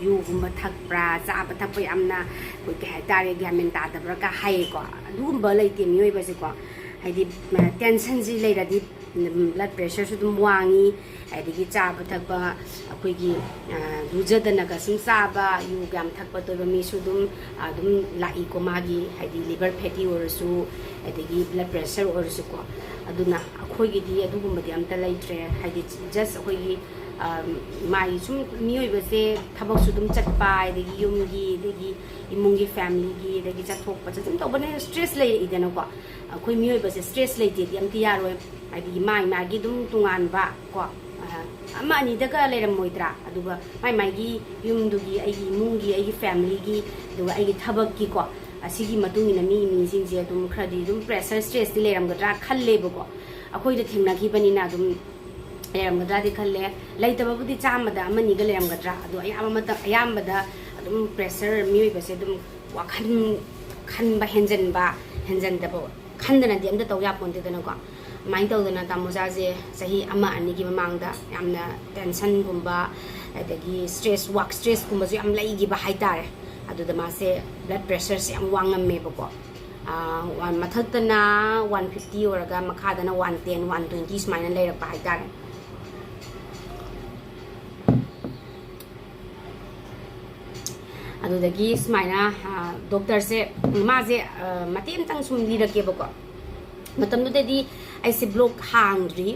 ꯌꯨꯒꯨꯝꯕ ꯊꯛꯄ꯭ꯔꯥ ꯆꯥꯕ ꯊꯛꯄ ꯌꯥꯝꯅ ꯑꯩꯈꯣꯏ ꯀꯩ ꯍꯥꯏꯇꯥꯔꯦ ꯒ꯭ꯌꯥꯟ ꯃꯦꯟ ꯇꯥꯗꯕ꯭ꯔꯥ ꯀ ꯍꯥꯏꯌꯦꯀꯣ ꯑꯗꯨꯒꯨꯝꯕ ꯂꯩꯇꯦ ꯃꯤꯑꯣꯏꯕꯁꯦꯀꯣ ꯍꯥꯏꯗꯤ ꯇꯦꯟꯁꯟꯁꯤ ꯂꯩꯔꯗꯤ ꯕ꯭ꯂꯗ ꯄ꯭ꯔꯦꯁꯔꯁꯨ ꯑꯗꯨꯝ ꯋꯥꯡꯉꯤ ꯑꯗꯒꯤ ꯆꯥꯕ ꯊꯛꯄ ꯑꯩꯈꯣꯏꯒꯤ ꯂꯨꯖꯗꯅꯒ ꯁꯨꯝ ꯆꯥꯕ ꯌꯨ ꯌꯥꯝ ꯊꯛꯄ ꯇꯣꯏꯕ ꯃꯤꯁꯨ ꯑꯗꯨꯝ ꯂꯥꯛꯏꯀꯣ ꯃꯥꯒꯤ ꯍꯥꯏꯗꯤ ꯂꯤꯚꯔ ꯐꯦꯇꯤ ꯑꯣꯏꯔꯁꯨ ꯑꯗꯒꯤ ꯕ꯭ꯂꯗ ꯄ꯭ꯔꯦꯁꯔ ꯑꯣꯏꯔꯁꯨꯀꯣ ꯑꯗꯨꯅ ꯑꯩꯈꯣꯏꯒꯤꯗꯤ ꯑꯗꯨꯒꯨꯝꯕꯗꯤ ꯑꯝꯇ ꯂꯩꯇ꯭ꯔꯦ ꯍꯥꯏꯗꯤ ꯖꯁ ꯑꯩꯈꯣꯏꯒꯤ ꯃꯥꯒꯤ ꯁꯨꯝ ꯃꯤꯑꯣꯏꯕꯁꯦ ꯊꯕꯛꯁꯨ ꯑꯗꯨꯝ ꯆꯠꯄ ꯑꯗꯒꯤ ꯌꯨꯝꯒꯤ ꯑꯗꯒꯤ ꯏꯃꯨꯡꯒꯤ ꯐꯦꯃꯤꯂꯤꯒꯤ ꯑꯗꯒꯤ ꯆꯠꯊꯣꯛꯄ ꯆꯠꯁꯤꯟ ꯇꯧꯕꯅꯤꯅ ꯁ꯭ꯇ꯭ꯔꯦꯁ ꯂꯩꯔꯛꯏꯗꯅꯀꯣ ꯑꯩꯈꯣꯏ ꯃꯤꯑꯣꯏꯕꯁꯦ ꯁ꯭ꯇ꯭ꯔꯦꯁ ꯂꯩꯇꯦꯗꯤ ꯑꯝꯇ ꯌꯥꯔꯣꯏ ꯍꯥꯏꯗꯤ ꯃꯥꯒꯤ ꯑꯗꯨꯝ ꯇꯣꯉꯥꯟꯕ ꯀꯣ ꯑꯃ ꯑꯅꯤꯗꯒ ꯂꯩꯔꯝꯃꯣꯏꯗ꯭ꯔꯥ ꯑꯗꯨꯒ ꯃꯥꯒꯤ ꯌꯨꯝꯗꯨꯒꯤ ꯑꯩꯒꯤ ꯏꯃꯨꯡꯒꯤ ꯑꯩꯒꯤ ꯐꯦꯃꯤꯂꯤꯒꯤ ꯑꯗꯨꯒ ꯑꯩꯒꯤ ꯊꯕꯛꯀꯤꯀꯣ ꯑꯁꯤꯒꯤ ꯃꯇꯨꯡ ꯏꯟꯅ ꯃꯤꯁꯤꯡꯁꯦ ꯑꯗꯨꯝ ꯈꯔꯗꯤ ꯑꯗꯨꯝ プレッシャー ꯁ꯭ꯇ꯭ꯔꯦꯁꯇꯤ ꯂꯩꯔꯝꯒꯗ꯭ꯔꯥ ꯈꯜꯂꯦꯕꯀꯣ ꯑꯩꯈꯣꯏꯗ ꯊꯦꯡꯅꯈꯤꯕꯅꯤꯅ ꯑꯗꯨꯝ ꯂꯩꯔꯝꯒꯗ꯭ꯔꯥꯗꯤ ꯈꯜꯂꯦ ꯂꯩꯇꯕꯕꯨꯗꯤ 100ꯗ 1-2가 ꯂꯩꯔꯝꯒꯗ꯭ꯔꯥ ꯑꯗꯣ ꯑꯌꯥꯝꯕꯗ ꯑꯗꯨꯝ ꯄ꯭ꯔꯦꯁꯔ ꯃꯤꯑꯣꯏꯕꯁꯦ ꯑꯗꯨꯝ ꯋꯥꯈꯜ ꯈꯟꯕ ꯍꯦꯟꯖꯟꯗꯕ ꯈꯟꯗꯅꯗꯤ ꯑꯝꯇ ꯇꯧ ꯌꯥꯄꯣꯟꯇꯦꯗꯅꯀꯣ ꯑꯗꯨꯃꯥꯏꯅ ꯇꯧꯗꯅ ꯇꯥꯃꯣꯆꯥꯁꯦ ꯆꯍꯤ 1-2ꯒꯤ ꯃꯃꯥꯡꯗ ꯌꯥꯝꯅ ꯇꯦꯟꯁꯟꯒꯨꯝꯕ ꯑꯗꯒꯤ ꯋꯥꯔꯛ ꯁ꯭ꯇ꯭ꯔꯦꯁꯀꯨꯝꯕꯁꯨ ꯌꯥꯝ ꯂꯩꯈꯤꯕ ꯍꯥꯏꯇꯥꯔꯦ ꯑꯗꯨꯗ ꯃꯥꯁꯦ ꯕ꯭ꯂꯗ ꯄ꯭ꯔꯦꯁꯔꯁꯦ ꯌꯥꯝ ꯋꯥꯡꯉꯝꯃꯦꯕꯀꯣ ꯃꯊꯛꯇꯅ 150 ꯑꯣꯏꯔꯒ ꯃꯈꯥꯗꯅ 110, 120 ꯁꯨꯃꯥꯏꯅ ꯂꯩꯔꯛꯄ ꯍꯥꯏꯇꯥꯔꯦ ꯑꯗꯨꯗꯒꯤ ꯁꯨꯃꯥꯏꯅ ꯗꯣꯛꯇꯔꯁꯦ ꯃꯥꯁꯦ ꯃꯇꯦꯛ ꯑꯃꯇꯪ ꯁꯨꯝ ꯂꯤꯔꯛꯀꯦꯕꯀꯣ ꯃꯇꯝꯗꯨꯗꯗꯤ ꯑꯩꯁꯦ ꯕ꯭ꯂꯣꯛ ꯍꯥꯡꯗ꯭ꯔꯤ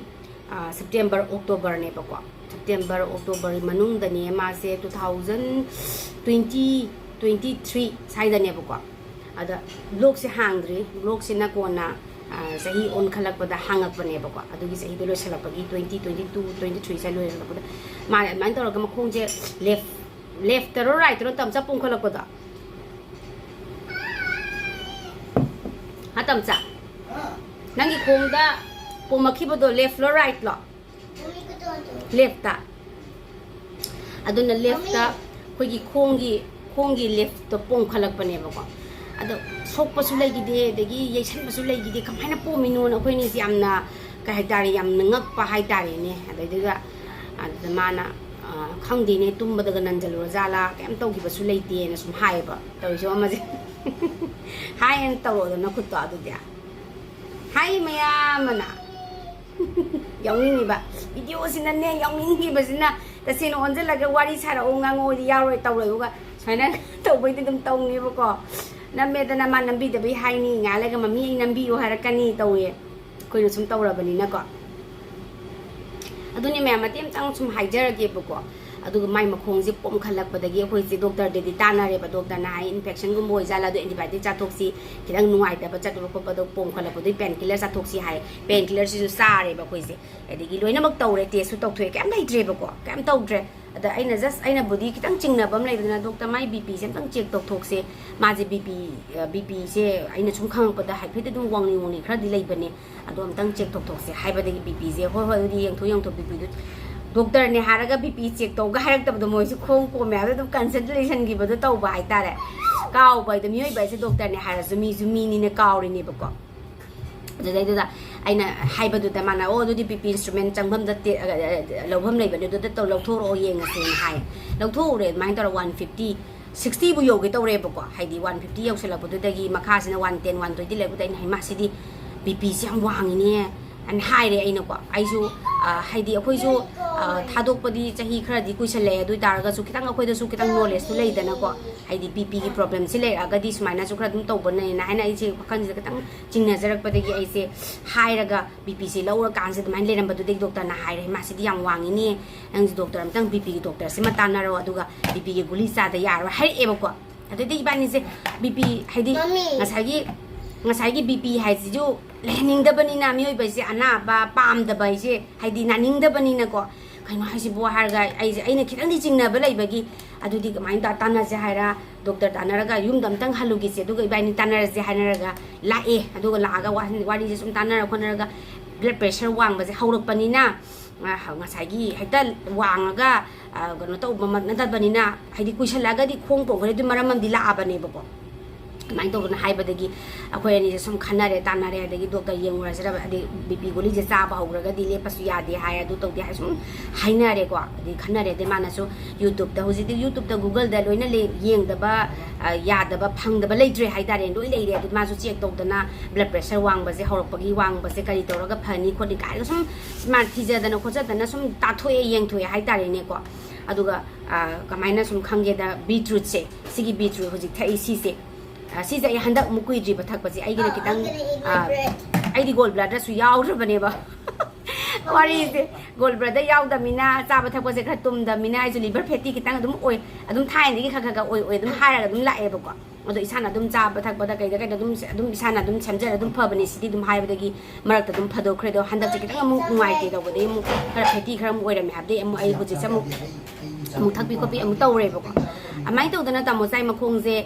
ꯁꯦꯞꯇꯦꯝꯕꯔ ꯑꯣꯛꯇꯣꯕꯔꯅꯦꯕꯀꯣ ꯁꯦꯞꯇꯦꯝꯕꯔ ꯑꯣꯛꯇꯣꯕꯔ ꯃꯅꯨꯡꯗꯅꯦ ꯃꯥꯁꯦ 2023 ꯁ꯭ꯋꯥꯏꯗꯅꯦꯕꯀꯣ ꯑꯗ ꯕ꯭ꯂꯣꯛꯁꯦ ꯍꯥꯡꯗ꯭ꯔꯤ ꯕ꯭ꯂꯣꯛꯁꯤꯅ ꯀꯣꯟꯅ ꯆꯍꯤ ꯑꯣꯟꯈꯠꯂꯛꯄꯗ ꯍꯥꯡꯉꯛꯄꯅꯦꯕꯀꯣ ꯑꯗꯨꯒꯤ ꯆꯍꯤꯗꯣ ꯂꯣꯏꯁꯤꯜꯂꯛꯄꯒꯤ 2022, 23 ꯁ꯭ꯋꯥꯏ ꯂꯣꯏꯁꯤꯜꯂꯛꯄꯗ ꯃꯥꯅ ꯑꯗꯨꯃꯥꯏꯅ ꯇꯧꯔꯒ ꯃꯈꯣꯡꯁꯦ ꯂꯦꯐꯇꯔꯣ ꯔꯥꯏꯠꯇꯔꯣ ꯇꯝꯆꯥ ꯄꯣꯝꯈꯠꯂꯛꯄꯗꯣ ꯇꯝꯆꯥ ꯅꯪꯒꯤ ꯈꯣꯡꯗ ꯄꯣꯝꯃꯛꯈꯤꯕꯗꯣ ꯂꯦꯐꯂꯣ ꯔꯥꯏꯠꯂꯣ ꯂꯦꯐꯇ ꯑꯗꯨꯅ ꯂꯦꯐꯇ ꯑꯩꯈꯣꯏꯒꯤ ꯈꯣꯡꯒꯤ ꯂꯦꯐꯇ ꯄꯣꯝꯈꯠꯂꯛꯄꯅꯦꯕꯀꯣ ꯑꯗꯣ ꯁꯣꯛꯄꯁꯨ ꯂꯩꯈꯤꯗꯦ ꯑꯗꯒꯤ ꯌꯩꯁꯟꯕꯁꯨ ꯂꯩꯈꯤꯗꯦ ꯀꯃꯥꯏꯅ ꯄꯣꯝꯃꯤꯅꯣꯅ ꯑꯩꯈꯣꯏꯅꯤꯁꯦ ꯌꯥꯝꯅ ꯀꯩ ꯍꯥꯏꯇꯥꯔꯦ ꯌꯥꯝꯅ ꯉꯛꯄ ꯍꯥꯏꯇꯥꯔꯦꯅꯦ ꯑꯗꯨꯗ ꯃꯥꯅ ꯈꯪꯗꯦꯅꯦ ꯇꯨꯝꯕꯗꯒ ꯅꯟꯖꯜꯂꯨꯔꯖꯥꯠꯂꯥ ꯀꯩꯝ ꯇꯧꯈꯤꯕꯁꯨ ꯂꯩꯇꯦꯅ ꯁꯨꯝ ꯍꯥꯏꯌꯦꯕ ꯇꯧꯔꯤꯁꯨ ꯑꯃꯁꯦ ꯍꯥꯏꯌꯦꯅ ꯇꯧꯔꯣꯗꯅ ꯈꯨꯠꯇꯣ ꯑꯗꯨꯗꯤ ꯍꯥꯏ ꯃꯌꯥꯝꯅ ꯌꯥꯎꯅꯤꯡꯉꯤꯕ ꯚꯤꯗꯤꯑꯣꯁꯤꯅꯅꯦ ꯌꯥꯎꯅꯤꯡꯈꯤꯕꯁꯤꯅ ꯇꯁꯦꯡꯅ ꯑꯣꯟꯁꯤꯜꯂꯒ ꯋꯥꯔꯤ ꯁꯥꯔꯛꯑꯣ ꯉꯥꯡꯉꯣꯗꯤ ꯌꯥꯎꯔꯣꯏ ꯇꯧꯔꯣꯏꯕꯒ ꯁꯨꯃꯥꯏꯅ ꯇꯧꯕꯩꯗꯤ ꯑꯗꯨꯝ ꯇꯧꯅꯦꯕꯀꯣ ꯅꯝꯃꯦꯗꯅ ꯃꯥ ꯅꯝꯕꯤꯗꯕꯩ ꯍꯥꯏꯅꯤ ꯉꯥꯜꯂꯒ ꯃꯃꯤ ꯑꯩ ꯅꯝꯕꯤꯌꯣ ꯍꯥꯏꯔꯛꯀꯅꯤ ꯇꯧꯋꯦ ꯑꯩꯈꯣꯏꯅ ꯁꯨꯝ ꯇꯧꯔꯕꯅꯤꯅꯀꯣ ꯑꯗꯨꯅꯦ ꯃꯌꯥꯝ ꯃꯇꯦꯛ ꯑꯃꯇꯪ ꯁꯨꯝ ꯍꯥꯏꯖꯔꯒꯦꯕꯀꯣ ꯑꯗꯨꯒ ꯃꯥꯏ ꯃꯈꯣꯡꯁꯦ ꯄꯣꯝꯈꯠꯂꯛꯄꯗꯒꯤ ꯑꯩꯈꯣꯏꯁꯦ ꯗꯣꯛꯇꯔꯗꯗꯤ ꯇꯥꯟꯅꯔꯦꯕ ꯗꯣꯛꯇꯔꯅ ꯍꯥꯏ ꯏꯟꯐꯦꯛꯁꯟꯒꯨꯝꯕ ꯑꯣꯏꯖꯥꯠꯂ ꯑꯗꯣ ꯑꯦꯟꯇꯤꯕꯥꯏꯑꯣꯇꯤꯛ ꯆꯥꯊꯣꯛꯁꯤ ꯈꯤꯇꯪ ꯅꯨꯡꯉꯥꯏꯇꯕ ꯆꯠꯄ ꯈꯣꯠꯄꯗꯣ ꯄꯣꯝꯈꯠꯂꯛꯄꯗꯣ ꯄꯦꯟ ꯀꯤꯂꯔ ꯆꯥꯊꯣꯛꯁꯤ ꯍꯥꯏ ꯄꯦꯟ ꯀꯤꯂꯔꯁꯤꯁꯨ ꯆꯥꯔꯦꯕ ꯑꯩꯈꯣꯏꯁꯦ ꯑꯗꯒꯤ ꯂꯣꯏꯅꯃꯛ ꯇꯧꯔꯦ ꯇꯦꯁꯁꯨ ꯇꯧꯊꯣꯛꯑꯦ ꯀꯩꯝ ꯂꯩꯇ꯭ꯔꯦꯕꯀꯣ ꯀꯩꯝ ꯇꯧꯗ꯭ꯔꯦ ꯑꯗ ꯑꯩꯅꯕꯨꯗꯤ खितंग चिंगनब अम लेदना डॉक्टर माई बीपी से अमतंग चेक तौथोकसे माजे बीपी से अइना सुम खंगपदा हाइफेट दुम वांगनी खरदि लेबने अदो अमतंग चेक तौथोकसे हाइबदगी बीपी से होय होय दि यंगथो बीपी दु doctor ne haraga BP check to ga harak tab do moi su khong ko me adu concentration gi badu to ba haitare kaw ba de mioi ba se doctor ne hara zumi ni ne kaw ri ne ba ko da aina haibadu da mana o du BP instrument changbam da lobham lei ba du da to lobthor o yeng ase hai lobthor re mai tar 150 60 bu yogi to re ba ko haidi 150 yok sela bu da gi makha sina 110 120 le bu da hai ma sidi BP siang wang ni an hai re aina ko aisu haidi akhoi su thadok padi chahi khara di kuisal le du tar ga su kitang akhoi da su kitang knowledge tu lei dana ko haidi BP gi problem si le aga di sumaina su khara dum to bon na haina ai se kan ji kitang chingna jarak padi gi ai se hai raga BP si laura kan se mai le ram badu dek doctor na hai re ma si di yang wang ni ang ji doctor am tang BP gi doctor si mata na ro aduga BP gi guli sa da ya ro hai e ba ko adu di ba ni se BP haidi ngasai gi BP hai ji ju lening da bani na mi hoi bai se ana ba pam da bai se haidi na ning da bani na ko kaino hai si bo har ga ai je aina khitang di jingna ba lai ba gi adu di mai da tana je haira doctor tana ga yum dam tang halu gi se du ga bai ni tana je haina ga la e adu ga la ga wari je sum tana ra khona ga blood pressure wang ba je haurak pani na ngasai gi haita wang ga gano to ba ma na da bani na haidi kuisala ga di khong pong ga di maramam di la abane ba ko mai to na hai ba de gi akhoi ani je sum khana re ta na re de gi doctor yeng ra sira de BP goli je sa ba haugra ga di le pasu ya de hai adu to de hai sum hai na re ko di khana re de mana su YouTube da hoji de YouTube da Google da loina le yeng da ba ya da ba phang da ba lei tre hai da re loi lei re de ma su check to da na blood pressure wang ba je haurak pa gi wang ba se kari to ra ga phani khodi ka sum smart thi ja da na khoja da na sum ta thoe yeng thoe hai da re ne ko aduga kamaina sum khange da beetroot se sigi beetroot hoji thai si se si ja handa mukui ji bathak pa ji ai gina kitang ai di gold bladder su yaw ra bane ba wari se gold bladder yaw da mina cha bathak pa je kha tum da mina ai ju liver fatty kitang adum oi adum thai ni kha kha oi adum hara adum la e ba ko ado isana adum cha bathak pa da kai da kai adum isana adum chamja adum pha bane sidi dum hai ba da gi marak ta dum phado khre do handa ji kitang mu ngai te do ba de mu khara fatty khara mu oi ra me hab de mu ai hu ji cha mu thak bi ko bi mu taw re ba ko amai to dana tamo sai makhong je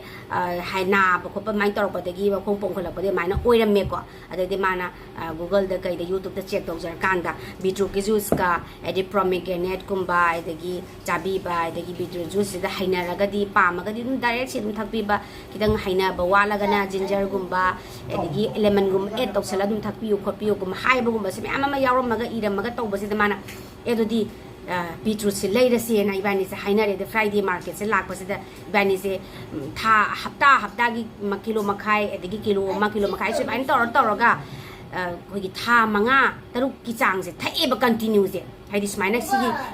hai na ba khop mai tor pa de gi ba khong pong khala pa de mai na oi ram me ko ade de mana Google da kai da YouTube da check to jar kan da beetroot ki juice ka edi pomegranate kumba de gi chabi ba de gi beetroot juice da haina ra ga di pa ma ga di dum direct si dum thakpi ba kidang haina ba wala ga na ginger gumba de gi lemon gum et to sala dum thakpi u khopi u gum hai ba gum ba se ama ma yawram ma ga iram ma ga to ba se de mana edo di Beetroot se lai rasi na ibani se haina re the Friday market se lak pasi da ibani se tha hapta gi kilo makai edigi kilo makai se ibani tor ga koi gi tha manga taruk ki chang se thai ba continue se haidi smaina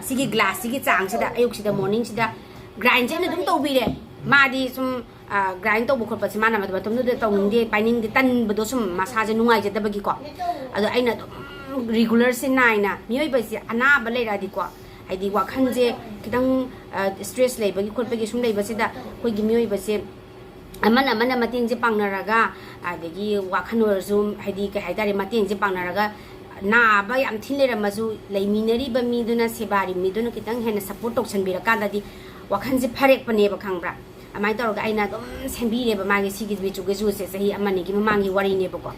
sigi glass sigi chang se da ayuk se da morning se da grind je na dum to bi re ma di sum grind to bu khot pa se mana ma ba tum de to ngi pining de tan ba do sum massage nungai je da ba gi ko ado aina regular se nai na mioi ba se ana ba le ra di ko haidi wa khan je kitang stress lei ba gi khot pa gi sum lei ba se da koi gi mioi ba se amana mating je pangna raga adegi wa khan wer zum haidi ka haidari mating je pangna raga na ba yam thin le ra ma ju lei minari ba mi duna sebari mi duna kitang hena support tok chan bi ra ka da di wa khan je pharek pa ne ba khang bra amai tor ga aina dum sembi re ba ma gi sigi bi chu ge ju se sahi amani gi ma ngi wari ne ba ko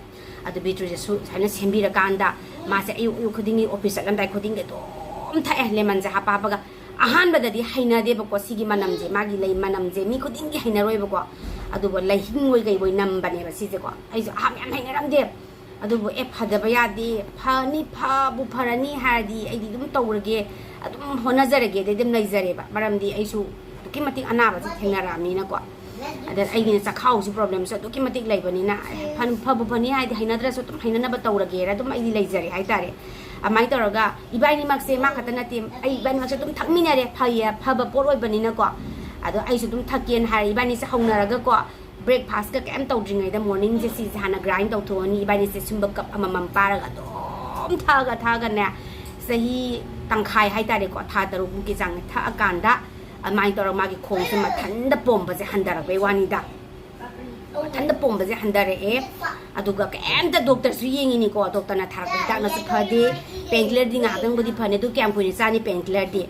adu Beetroot je su haina sembi ra ka anda ma se ayu khudingi office lam dai khuding ge to tha lemon je ha pa ga ahan ba da di haina de ba ko sigi manam je ma gi lei manam je mi khuding gi haina roi ba ko adu ba lai hing woi gai boi nam ba ne ba si je ko ai ju ham yan haina ram de adu bo e phada ba ya de phani pha bu pharani ha di ai di dum tawrage adum hona jarage de dem lai jare ba maram di ai su ki matik ana ba thengna ra mi na ko ada ai ni sa khau su problem so ki matik lai ba ni na phan pha bu phani ha di haina dra so tum haina na ba tawrage ra dum ai di lai jare hai tare amai taraga ibai ni mak se ma khata na tim ai ibai ni mak se tum thakmi na re phaya pha ba por oi ba ni na ko ado ai su tum thakken hari ibai ni se hauna raga ko breakfast ka kem taw dringai da morning je si hana grind taw thoni ibai ni se sumba cup amamam paraga dom thaga na sahi tangkhai hai tare ko tha taru bu ki jang tha akanda amai tor ma gi khong se ma thanda pom ba je handara be wani da thanda pom ba je handare e aduga kem da doctor su yengi ni ko doctor na thar ta na se phade painkiller di nga dang bodi phane du kem ko ni sa ni painkiller di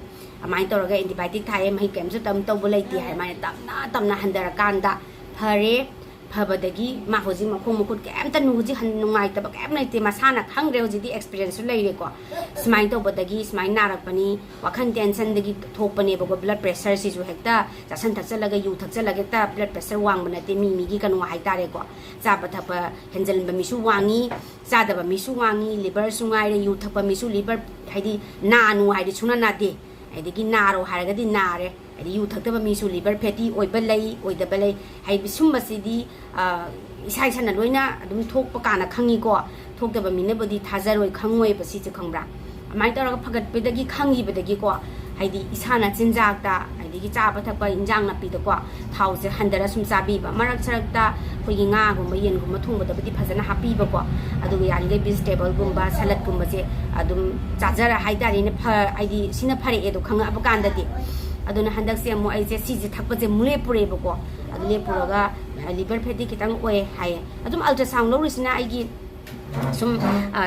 amai tor ga antibiotic thai mai kem se tam to bulai ti hai mai tam na handara kanda phare ꯐꯕꯗꯒꯤ ꯃꯥ ꯍꯧꯖꯤꯛ ꯃꯈꯣꯡ ꯃꯈꯨꯠ ꯀꯩꯝꯇ ꯍꯧꯖꯤꯛ ꯅꯨꯡꯉꯥꯏꯇꯕ ꯀꯩꯝ ꯂꯩꯇꯦ ꯃꯁꯥꯅ ꯈꯪꯗ꯭ꯔꯦ ꯍꯧꯖꯤꯛꯇꯤ ꯑꯦꯛꯁꯄꯤꯔꯤꯌꯦꯟꯁꯁꯨ ꯂꯩꯔꯦꯀꯣ ꯁꯨꯃꯥꯏꯅ ꯇꯧꯕꯗꯒꯤ ꯁꯨꯃꯥꯏꯅ ꯅꯥꯔꯛꯄꯅꯤ ꯋꯥꯈꯜ ꯇꯦꯟꯁꯟꯗꯒꯤ ꯊꯣꯛꯄꯅꯦꯕꯀꯣ ꯕ꯭ꯂꯗ ꯄ꯭ꯔꯦꯁꯔꯁꯤꯁꯨ ꯍꯦꯛꯇ ꯆꯥꯁꯟ ꯊꯛꯆꯜꯂꯒ ꯌꯨ ꯊꯛꯆꯜꯂꯒ ꯍꯦꯛꯇ ꯕ꯭ꯂꯗ ꯄ꯭ꯔꯦꯁꯔ ꯋꯥꯡꯕ ꯅꯠꯇꯦ ꯃꯤꯒꯤ ꯀꯩꯅꯣ ꯍꯥꯏꯇꯥꯔꯦꯀꯣ ꯆꯥꯕ ꯊꯛꯄ ꯍꯦꯟꯖꯟꯕ ꯃꯤꯁꯨ ꯋꯥꯡꯉꯤ ꯆꯥꯗꯕ ꯃꯤꯁꯨ ꯋꯥꯡꯉꯤ ꯂꯤꯚꯔꯁꯨ ꯉꯥꯏꯔꯦ ꯌꯨ ꯊꯛꯄ ꯃꯤꯁꯨ ꯂꯤꯚꯔ ꯍꯥꯏꯗꯤ ꯅꯥꯅꯨ ꯍꯥꯏꯗꯤ ꯁꯨꯡꯅ ꯅꯥꯗꯦ ꯑꯗꯒꯤ ꯅꯥꯔꯣ ꯍꯥꯏꯔꯒꯗꯤ ꯅꯥꯔꯦ ꯍꯥꯏꯗꯤ ꯌꯨ ꯊꯛꯇꯕ ꯃꯤꯁꯨ ꯂꯤꯚꯔ ꯐꯦꯇꯤ ꯑꯣꯏꯕ ꯂꯩ ꯑꯣꯏꯗꯕ ꯂꯩ ꯍꯥꯏꯗꯤ ꯁꯨꯝꯕꯁꯤꯗꯤ ꯏꯁꯥ ꯏꯁꯥꯅ ꯂꯣꯏꯅ ꯑꯗꯨꯝ ꯊꯣꯛꯄ ꯀꯥꯟꯗ ꯈꯪꯉꯤꯀꯣ ꯊꯣꯛꯇꯕ ꯃꯤꯅꯕꯨꯗꯤ ꯊꯥꯖꯔꯣꯏ ꯈꯪꯉꯣꯏꯕ ꯁꯤꯁꯦ ꯈꯪꯕ꯭ꯔꯥ ꯑꯗꯨꯃꯥꯏꯅ ꯇꯧꯔꯒ ꯐꯒꯠꯄꯗꯒꯤ ꯈꯪꯈꯤꯕꯗꯒꯤꯀꯣ ꯍꯥꯏꯗꯤ ꯏꯁꯥꯅ ꯆꯤꯟꯖꯥꯛꯇ ꯑꯗꯒꯤ ꯆꯥꯕ ꯊꯛꯄ ꯏꯟꯖꯥꯡ ꯅꯥꯄꯤꯗꯀꯣ ꯊꯥꯎꯁꯦ ꯍꯟꯊꯔ ꯁꯨꯝ ꯆꯥꯕꯤꯕ ꯃꯔꯛ ꯁꯔꯛꯇ ꯑꯩꯈꯣꯏꯒꯤ ꯉꯥꯒꯨꯝꯕ ꯌꯦꯟꯒꯨꯝꯕ ꯊꯣꯡꯕꯗꯕꯨꯗꯤ ꯐꯖꯅ ꯍꯥꯞꯄꯤꯕꯀꯣ ꯑꯗꯨꯒ ꯌꯥꯔꯤꯈꯩ ꯚꯤꯖꯤꯇꯦꯕꯜꯒꯨꯝꯕ ꯁꯂꯠꯀꯨꯝꯕꯁꯦ ꯑꯗꯨꯝ ꯆꯥꯖꯔ ꯍꯥꯏꯇꯥꯔꯦꯅꯦ ꯍꯥꯏꯗꯤ ꯁꯤꯅ ꯐꯔꯛꯑꯦꯗꯣ ꯈꯪꯉꯛꯑꯕ ꯀꯥꯟꯗꯗꯤ ꯑꯗꯨꯅ ꯍꯟꯗꯛꯁꯦ ꯑꯃꯨꯛ ꯑꯩꯁꯦ ꯁꯤꯁꯦ ꯊꯛꯄꯁꯦ ꯑꯃꯨꯛ ꯂꯦꯞꯄꯨꯔꯦꯕꯀꯣ ꯑꯗꯨ ꯂꯦꯞꯄꯨꯔꯒ ꯂꯤꯚꯔ ꯐꯦꯇꯤ ꯈꯤꯇꯪ ꯑꯣꯏ ꯍꯥꯏꯌꯦ ꯑꯗꯨꯝ ꯑꯜꯇ꯭ꯔꯥꯁꯥꯎꯟ ꯂꯧꯔꯤꯁꯤꯅ ꯑꯩꯒꯤ ꯁꯨꯝ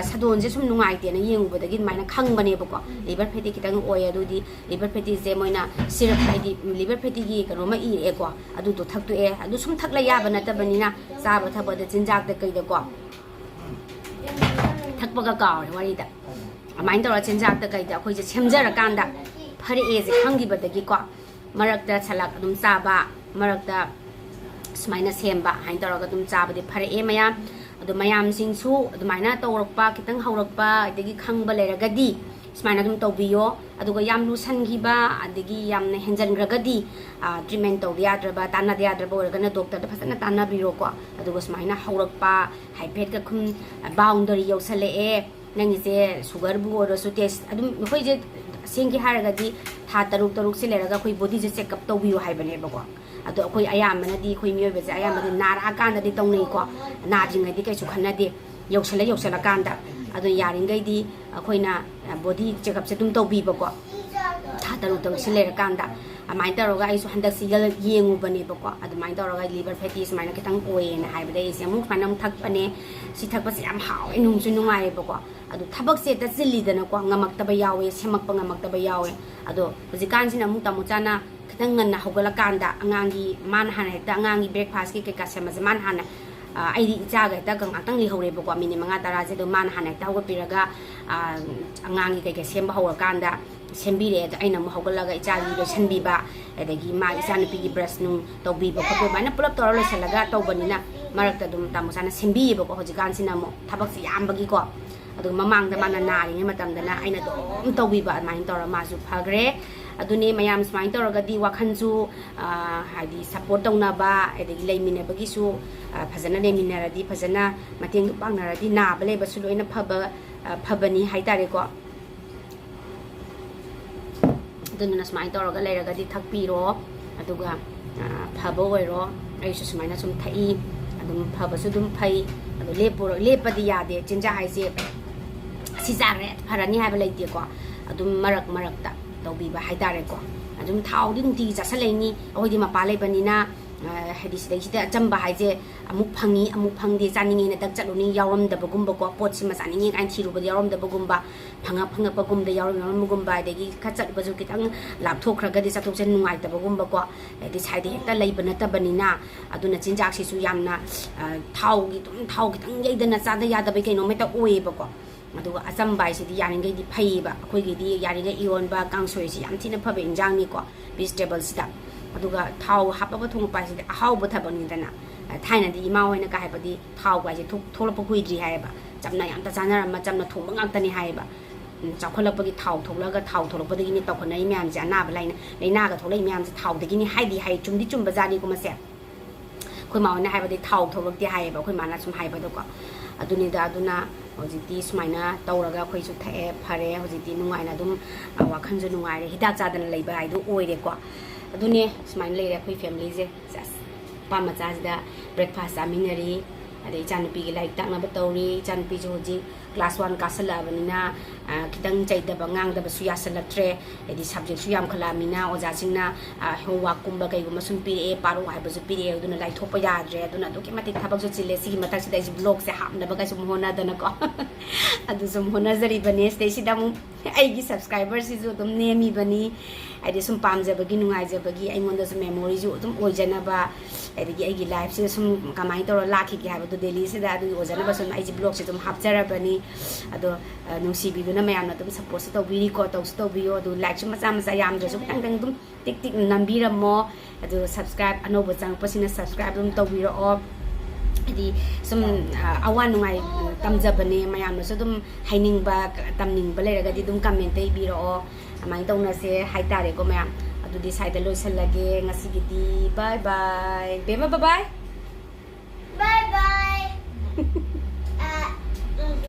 ꯁꯥꯗꯣꯟꯁꯦ ꯁꯨꯝ ꯅꯨꯡꯉꯥꯏꯇꯦꯅ ꯌꯦꯡꯉꯨꯕꯗꯒꯤ ꯑꯗꯨꯃꯥꯏꯅ ꯈꯪꯕꯅꯦꯕꯀꯣ ꯂꯤꯚꯔ ꯐꯦꯇꯤ ꯈꯤꯇꯪ ꯑꯣꯏ ꯑꯗꯨꯗꯤ ꯂꯤꯚꯔ ꯐꯦꯇꯤꯁꯦ ꯃꯣꯏꯅ ꯁꯤꯔꯞ ꯍꯥꯏꯗꯤ ꯂꯤꯚꯔ ꯐꯦꯇꯤꯒꯤ ꯀꯩꯅꯣꯃ ꯏꯔꯛꯑꯦꯀꯣ ꯑꯗꯨꯗꯣ ꯊꯛꯇꯣꯛꯑꯦ ꯑꯗꯨ ꯁꯨꯝ ꯊꯛꯂ ꯌꯥꯕ ꯅꯠꯇꯕꯅꯤ나 ꯆꯥꯕ ꯊꯛꯄꯗ ꯆꯤꯟꯖꯥꯛꯇ ꯀꯩꯗꯀꯣ ꯊꯛꯄꯒ ꯀꯥꯎꯔꯦ ꯋꯥꯔꯤꯗ ꯑꯗꯨꯃꯥꯏꯅ ꯇꯧꯔ ꯆꯤꯟꯖꯥꯛꯇ ꯀꯩꯗ ꯑꯩꯈꯣꯏꯁꯦ ꯁꯦꯝꯖꯔꯀꯥꯟꯗ ꯐꯔꯛꯑꯦꯁꯦ ꯈꯪꯈꯤꯕꯗꯒꯤꯀꯣ ꯃꯔꯛꯇ ꯁꯂꯥꯛ ꯑꯗꯨꯝ ꯆꯥꯕ ꯃꯔꯛꯇ ꯁꯨꯃꯥꯏꯅ ꯁꯦꯝꯕ ꯍꯥꯏꯅ ꯇꯧꯔꯒ ꯑꯗꯨꯝ ꯆꯥꯕꯗꯤ ꯐꯔꯛꯑꯦ ꯃꯌꯥꯝ ꯑꯗꯣ ꯃꯌꯥꯝꯁꯤꯡꯁꯨ ꯑꯗꯨꯃꯥꯏꯅ ꯇꯧꯔꯛꯄ ꯈꯤꯇꯪ ꯍꯧꯔꯛꯄ ꯑꯗꯒꯤ ꯈꯪꯕ ꯂꯩꯔꯒꯗꯤ ꯁꯨꯃꯥꯏꯅ ꯑꯗꯨꯝ ꯇꯧꯕꯤꯌꯣ ꯑꯗꯨꯒ ꯌꯥꯝ ꯂꯨꯁꯟꯈꯤꯕ ꯑꯗꯒꯤ ꯌꯥꯝꯅ ꯍꯦꯟꯖꯟꯈ꯭ꯔꯒꯗꯤ ꯇ꯭ꯔꯤꯠꯃꯦꯟ ꯇꯧꯗ ꯌꯥꯗ꯭ꯔꯕ ꯇꯥꯟꯅꯗ ꯌꯥꯗ꯭ꯔꯕ ꯑꯣꯏꯔꯒꯅ ꯗꯣꯛꯇꯔꯗ ꯐꯖꯅ ꯇꯥꯟꯅꯕꯤꯔꯣꯀꯣ ꯑꯗꯨꯒ ꯁꯨꯃꯥꯏꯅ ꯍꯧꯔꯛꯄ ꯍꯥꯏꯐꯦꯠꯀ ꯕꯥꯎꯟꯗꯔꯤ ꯌꯧꯁꯜꯂꯛꯑꯦ ꯅꯪꯒꯤꯁꯦ ꯁꯨꯒꯔꯕꯨ ꯑꯣꯏꯔꯁꯨ ꯇꯦꯁ ꯑꯗꯨꯝ ꯑꯩꯈꯣꯏꯁꯦ ꯑꯁꯦꯡꯒꯤ ꯍꯥꯏꯔꯒꯗꯤ ꯊꯥ ꯇꯔꯨꯛꯁꯦ ꯂꯩꯔꯒ ꯑꯩꯈꯣꯏ ꯕꯣꯗꯤꯁꯦ ꯆꯦꯛꯑꯞ ꯇꯧꯕꯤꯌꯨ ꯍꯥꯏꯕꯅꯦꯕꯀꯣ ꯑꯗꯣ ꯑꯩꯈꯣꯏ ꯑꯌꯥꯝꯕꯅꯗꯤ ꯑꯩꯈꯣꯏ ꯃꯤꯑꯣꯏꯕꯁꯦ ꯑꯌꯥꯝꯕꯗꯤ ꯅꯥꯔꯛꯑꯀꯥꯟꯗꯗꯤ ꯇꯧꯅꯩꯀꯣ ꯅꯥꯗ꯭ꯔꯤꯉꯩꯗꯤ ꯀꯩꯁꯨ ꯈꯟꯅꯗꯦ ꯌꯧꯁꯜꯂꯀꯥꯟꯗ ꯑꯗꯣ ꯌꯥꯔꯤꯉꯩꯗꯤ ꯑꯩꯈꯣꯏꯅ ꯕꯣꯗꯤ ꯆꯦꯛꯑꯞꯁꯦ ꯑꯗꯨꯝ ꯇꯧꯕꯤꯕꯀꯣ ꯊꯥ ꯇꯔꯨꯛꯁꯦ ꯂꯩꯔꯀꯥꯟꯗ ꯑꯗꯨꯃꯥꯏꯅ ꯇꯧꯔꯒ ꯑꯩꯁꯨ ꯍꯟꯗꯛꯁꯤ ꯌꯦꯡꯉꯨꯕꯅꯦꯕꯀꯣ ꯑꯗꯨꯃꯥꯏꯅ ꯇꯧꯔꯒ ꯂꯤꯚꯔ ꯐꯦꯇꯤ ꯁꯨꯃꯥꯏꯅ ꯈꯤꯇꯪ ꯑꯣꯏꯌꯦꯅ ꯍꯥꯏꯕꯗ ꯑꯩꯁꯦ ꯑꯃꯨꯛ ꯁꯨꯃꯥꯏꯅ ꯑꯃꯨꯛ ꯊꯛꯄꯅꯦ ꯁꯤ ꯊꯛꯄꯁꯦ ꯌꯥꯝ ꯍꯥꯎꯋꯦ ꯅꯨꯡꯁꯨ ꯅꯨꯡꯉꯥꯏꯌꯦꯕꯀꯣ ꯑꯗꯣ ꯊꯕꯛꯁꯦ ꯍꯦꯛꯇ ꯆꯤꯜꯂꯤꯗꯅꯀꯣ ꯉꯝꯃꯛꯇꯕ ꯌꯥꯎꯋꯦ ꯁꯦꯝꯃꯛꯄ ꯉꯝꯃꯛꯇꯕ ꯌꯥꯎꯋꯦ ꯑꯗꯣ ꯍꯧꯖꯤꯛꯀꯥꯟꯁꯤꯅ ꯑꯃꯨꯛ ꯇꯥꯃꯣ ꯆꯥꯅ ꯈꯤꯇꯪ ꯉꯟꯅ ꯍꯧꯒꯠꯂꯀꯥꯟꯗ ꯑꯉꯥꯡꯒꯤ ꯃꯥꯅ ꯍꯥꯟꯅ ꯍꯦꯛꯇ ꯑꯉꯥꯡꯒꯤ ꯕ꯭ꯔꯦꯛꯐꯥꯁꯀꯤ ꯀꯩꯀꯥ ꯁꯦꯝꯕꯁꯦ ꯃꯥꯅ ꯍꯥꯟꯅ ꯑꯩꯗꯤ ꯏꯆꯥꯒ ꯍꯦꯛꯇ ꯉꯥꯛꯇꯪ ꯂꯩꯍꯧꯔꯦꯕꯀꯣ ꯃꯤꯅꯤꯠ 5-10ꯁꯦ ꯑꯗꯣ ꯃꯥꯅ ꯍꯥꯟꯅ ꯍꯦꯛꯇ ꯍꯧꯒꯠꯄꯤꯔꯒ ꯑꯉꯥꯡꯒꯤ ꯀꯩꯀꯩ ꯁꯦꯝꯕ ꯍꯧꯔꯀꯥꯟꯗ ꯁꯦꯝꯕꯤꯔꯛꯑꯦ ꯑꯗꯣ ꯑꯩꯅ ꯑꯃꯨꯛ ꯍꯧꯒꯠꯂꯒ ꯏꯆꯥꯒꯤ ꯂꯣꯏꯁꯟꯕꯤꯕ ꯑꯗꯒꯤ ꯃꯥ ꯏꯆꯥꯅꯨꯄꯤꯒꯤ ꯕ꯭ꯔꯁ ꯅꯨꯡ ꯇꯧꯕꯤꯕ ꯈꯣꯠꯄ ꯑꯗꯨꯃꯥꯏꯅ ꯄꯨꯂꯞ ꯇꯧꯔ ꯂꯣꯏꯁꯜꯂꯒ ꯇꯧꯕꯅꯤꯅ ꯃꯔꯛꯇ ꯑꯗꯨꯝ ꯇꯥꯃꯣ ꯆꯥꯅ ꯁꯦꯝꯕꯤꯌꯦꯕꯀꯣ ꯍꯧꯖꯤꯛꯀꯥꯟꯁꯤꯅ ꯑꯃꯨꯛ ꯊꯕꯛꯁꯦ ꯌꯥꯝꯕꯒꯤꯀꯣ ꯑꯗꯨꯒ ꯃꯃꯥꯡꯗ ꯃꯥꯅ ꯅꯥꯔꯤꯉꯩ ꯃꯇꯝꯗꯅ ꯑꯩꯅ ꯑꯗꯨꯝ ꯇꯧꯕꯤꯕ ꯑꯗꯨꯃꯥꯏꯅ ꯇꯧꯔ ꯃꯥꯁꯨ ꯐꯈ꯭ꯔꯦ ꯑꯗꯨꯅꯦ ꯃꯌꯥꯝ ꯁꯨꯃꯥꯏꯅ ꯇꯧꯔꯒꯗꯤ ꯋꯥꯈꯜꯁꯨ ꯍꯥꯏꯗꯤ ꯁꯞꯄꯣꯔꯠ ꯇꯧꯅꯕ ꯑꯗꯒꯤ ꯂꯩꯃꯤꯟꯅꯕꯒꯤꯁꯨ ꯐꯖꯅ ꯂꯩꯃꯤꯟꯅꯔꯗꯤ ꯐꯖꯅ ꯃꯇꯦꯡ ꯄꯥꯡꯅꯔꯗꯤ ꯅꯥꯕ ꯂꯩꯕꯁꯨ ꯂꯣꯏꯅ ꯐꯕꯅꯤ ꯍꯥꯏꯇꯥꯔꯦꯀꯣ ꯑꯗꯨꯅ ꯁꯨꯃꯥꯏꯅ ꯇꯧꯔꯒ ꯂꯩꯔꯒꯗꯤ ꯊꯛꯄꯤꯔꯣ ꯑꯗꯨꯒ ꯐꯕ ꯑꯣꯏꯔꯣ ꯑꯩꯁꯨ ꯁꯨꯃꯥꯏꯅ ꯁꯨꯝ ꯊꯛꯏ ꯑꯗꯨꯝ ꯐꯕꯁꯨ ꯑꯗꯨꯝ ꯐꯩ ꯑꯗꯣ ꯂꯦꯞꯄꯗꯤ ꯌꯥꯗꯦ ꯆꯤꯟꯖꯥꯛ ꯍꯥꯏꯁꯦ ꯁꯤ ꯆꯥꯈ꯭ꯔꯦ ꯐꯔꯅꯤ ꯍꯥꯏꯕ ꯂꯩꯇꯦꯀꯣ ꯑꯗꯨꯝ ꯃꯔꯛꯇ ꯇꯧꯕꯤꯕ ꯍꯥꯏꯇꯥꯔꯦꯀꯣ ꯑꯗꯨꯝ ꯊꯥꯎꯗꯤ ꯅꯨꯡꯇꯤꯒꯤ ꯆꯥꯁꯤꯜꯂꯛꯏꯅꯤ ꯑꯩꯈꯣꯏꯗꯤ ꯃꯄꯥꯟ ꯂꯩꯕꯅꯤꯅ ꯍꯥꯏꯗꯤ ꯁꯤꯗꯩꯁꯤꯗ ꯑꯆꯝꯕ ꯍꯥꯏꯁꯦ ꯑꯃꯨꯛ ꯐꯪꯉꯤ ꯑꯃꯨꯛ ꯐꯪꯗꯦ ꯆꯥꯅꯤꯡꯉꯦꯅ ꯇꯛ ꯆꯠꯂꯨꯅꯤ ꯌꯥꯎꯔꯝꯗꯕꯒꯨꯝꯕꯀꯣ ꯄꯣꯠꯁꯤꯃ ꯆꯥꯅꯤꯡꯉꯦ ꯀꯥꯏꯅ ꯊꯤꯔꯨꯕꯗ ꯌꯥꯎꯔꯝꯗꯕꯒꯨꯝꯕ ꯐꯪꯉꯛꯄꯒꯨꯝꯗ ꯌꯥꯎꯔꯝꯕꯒꯨꯝꯕ ꯑꯗꯒꯤ ꯈꯔ ꯆꯠꯄꯁꯨ ꯈꯤꯇꯪ ꯂꯥꯞꯊꯣꯛꯈ꯭ꯔꯒꯗꯤ ꯆꯠꯊꯣꯛ ꯆꯠꯁꯤꯟ ꯅꯨꯡꯉꯥꯏꯇꯕꯒꯨꯝꯕꯀꯣ ꯍꯥꯏꯗꯤ ꯁꯥꯏꯗ ꯍꯦꯛꯇ ꯂꯩꯕ ꯅꯠꯇꯕꯅꯤꯅ ꯑꯗꯨꯅ ꯆꯤꯟꯖꯥꯛꯁꯤꯁꯨ ꯌꯥꯝꯅ ꯊꯥꯎ ꯈꯤꯇꯪ ꯌꯩꯗꯅ ꯆꯥꯗ ꯌꯥꯗꯕꯩ ꯀꯩꯅꯣꯝ ꯍꯦꯛꯇ ꯑꯣꯏꯌꯦꯕꯀꯣ ꯑꯗꯨꯒ ꯑꯆꯝꯕ ꯍꯥꯏꯁꯤꯗꯤ ꯌꯥꯔꯤꯉꯩꯗꯤ ꯐꯩꯌꯦꯕ ꯑꯩꯈꯣꯏꯒꯤꯗꯤ ꯌꯥꯔꯤꯉꯩ ꯏꯔꯣꯟꯕ ꯀꯥꯡꯁꯣꯏꯁꯤ ꯌꯥꯝ ꯊꯤꯅ ꯐꯕ ꯏꯟꯖꯥꯡꯅꯤꯀꯣ ꯚꯤꯖꯤꯇꯦꯕꯜꯁꯤꯗ ꯑꯗꯨꯒ ꯊꯥꯎ ꯍꯥꯞꯄꯒ ꯊꯣꯡꯉꯛꯄ ꯍꯥꯏꯁꯤꯗꯤ ꯑꯍꯥꯎꯕ ꯊꯕꯛꯅꯤꯗꯅ ꯊꯥꯏꯅꯗꯤ ꯏꯃꯥ ꯍꯣꯏꯅ ꯍꯥꯏꯕꯗꯤ ꯊꯥꯎꯒ ꯍꯥꯏꯁꯦ ꯊꯣꯛꯂꯛꯄ ꯀꯨꯏꯗ꯭ꯔꯤ ꯍꯥꯏꯌꯦꯕ ꯆꯝꯅ ꯌꯥꯝꯇ ꯆꯥꯅꯔꯝꯃ ꯆꯝꯅ ꯊꯣꯡꯕ ꯉꯥꯛꯇꯅꯤ ꯍꯥꯏꯌꯦꯕ ꯆꯥꯎꯈꯠꯂꯛꯄꯒꯤ ꯊꯥꯎ ꯊꯣꯛꯂꯛꯑꯒ ꯊꯥꯎ ꯊꯣꯛꯂꯛꯄꯗꯒꯤꯅꯤ ꯇꯧꯈꯠꯅꯔꯤ ꯃꯌꯥꯝꯁꯦ ꯑꯅꯥꯕ ꯂꯥꯏꯅꯥꯒ ꯊꯣꯛꯂꯛꯏ ꯃꯌꯥꯝꯁꯦ ꯊꯥꯎꯗꯒꯤꯅꯤ ꯍꯥꯏ ꯆꯨꯝꯗꯤ ꯆꯨꯝꯕ ꯖꯥꯠꯅꯤꯀꯣ ꯃꯁꯦ ꯑꯩꯈꯣꯏ ꯃꯥ ꯍꯣꯏꯅ ꯍꯥꯏꯕꯗꯤ ꯊꯥꯎ ꯊꯣꯛꯂꯛꯇꯦ ꯍꯥꯏꯌꯦꯕ ꯑꯩꯈꯣꯏ ꯃꯥꯅ ꯁꯨꯝ ꯍꯥꯏꯕꯗꯣꯀꯣ ꯑꯗꯨꯅ ꯍꯧꯖꯤꯛꯇꯤ ꯁꯨꯃꯥꯏꯅ ꯇꯧꯔꯒ ꯑꯩꯈꯣꯏꯁꯨ ꯊꯛꯑꯦ ꯐꯔꯦ ꯍꯧꯖꯤꯛꯇꯤ ꯅꯨꯡꯉꯥꯏꯅ ꯑꯗꯨꯝ ꯋꯥꯈꯜꯁꯨ ꯅꯨꯡꯉꯥꯏꯔꯦ ꯍꯤꯗꯥꯛ ꯆꯥꯗꯅ ꯂꯩꯕ ꯍꯥꯏꯗꯣ ꯑꯣꯏꯔꯦꯀꯣ ꯑꯗꯨꯅꯦ ꯁꯨꯃꯥꯏꯅ ꯂꯩꯔꯦ ꯑꯩꯈꯣꯏ ꯐꯦꯃꯤꯂꯤꯁꯦ ꯅꯨꯄꯥ ꯃꯆꯥꯁꯤꯗ ꯕ꯭ꯔꯦꯛꯐꯥꯁ ꯆꯥꯃꯤꯟꯅꯔꯤ ꯑꯗꯩ ꯏꯆꯥꯅꯨꯄꯤꯒꯤ ꯂꯥꯏꯔꯤꯛ ꯇꯥꯛꯅꯕ ꯇꯧꯔꯤ ꯏꯆꯥꯅꯨꯄꯤꯁꯨ ꯍꯧꯖꯤꯛ class 1 ꯀꯥꯁꯜꯂꯛꯑꯕꯅꯤꯅ kitang chaidaba ngangdaba su yasalatre edi subject su yam khalamina oja singna homework kumba kai guma sum pire paru hai bazu pire aduna lai thopa yadre aduna duki mati thabak su chile si mata sida is blog se hamna ba kai sum hona dana ko adu sum hona zari bane stay sida mu ai gi subscribers si ju dum nemi bani ai sum pam jabagi nungai jabagi ai ngonda sum memory ju dum oijana ba ai gi ai gi life se sum kamai tor lakhi gi ha ba Delhi sida adu ojana ba sum ai gi blog se dum hapjara bani ado nungsi bi duna mayam na dum support to bi ko to biyo adu like sum macha macha yam jo tang tang dum tik tik nambira mo adu subscribe anobo chang pasina subscribe dum to biro o adi sum awan nungai tamjabane mayam no dum haining ba tamning ba leraga di dum comment te biro o amai tong na se hai tare ko mayam adu di side lo sel lage ngasi gidi bye bye bema bye bye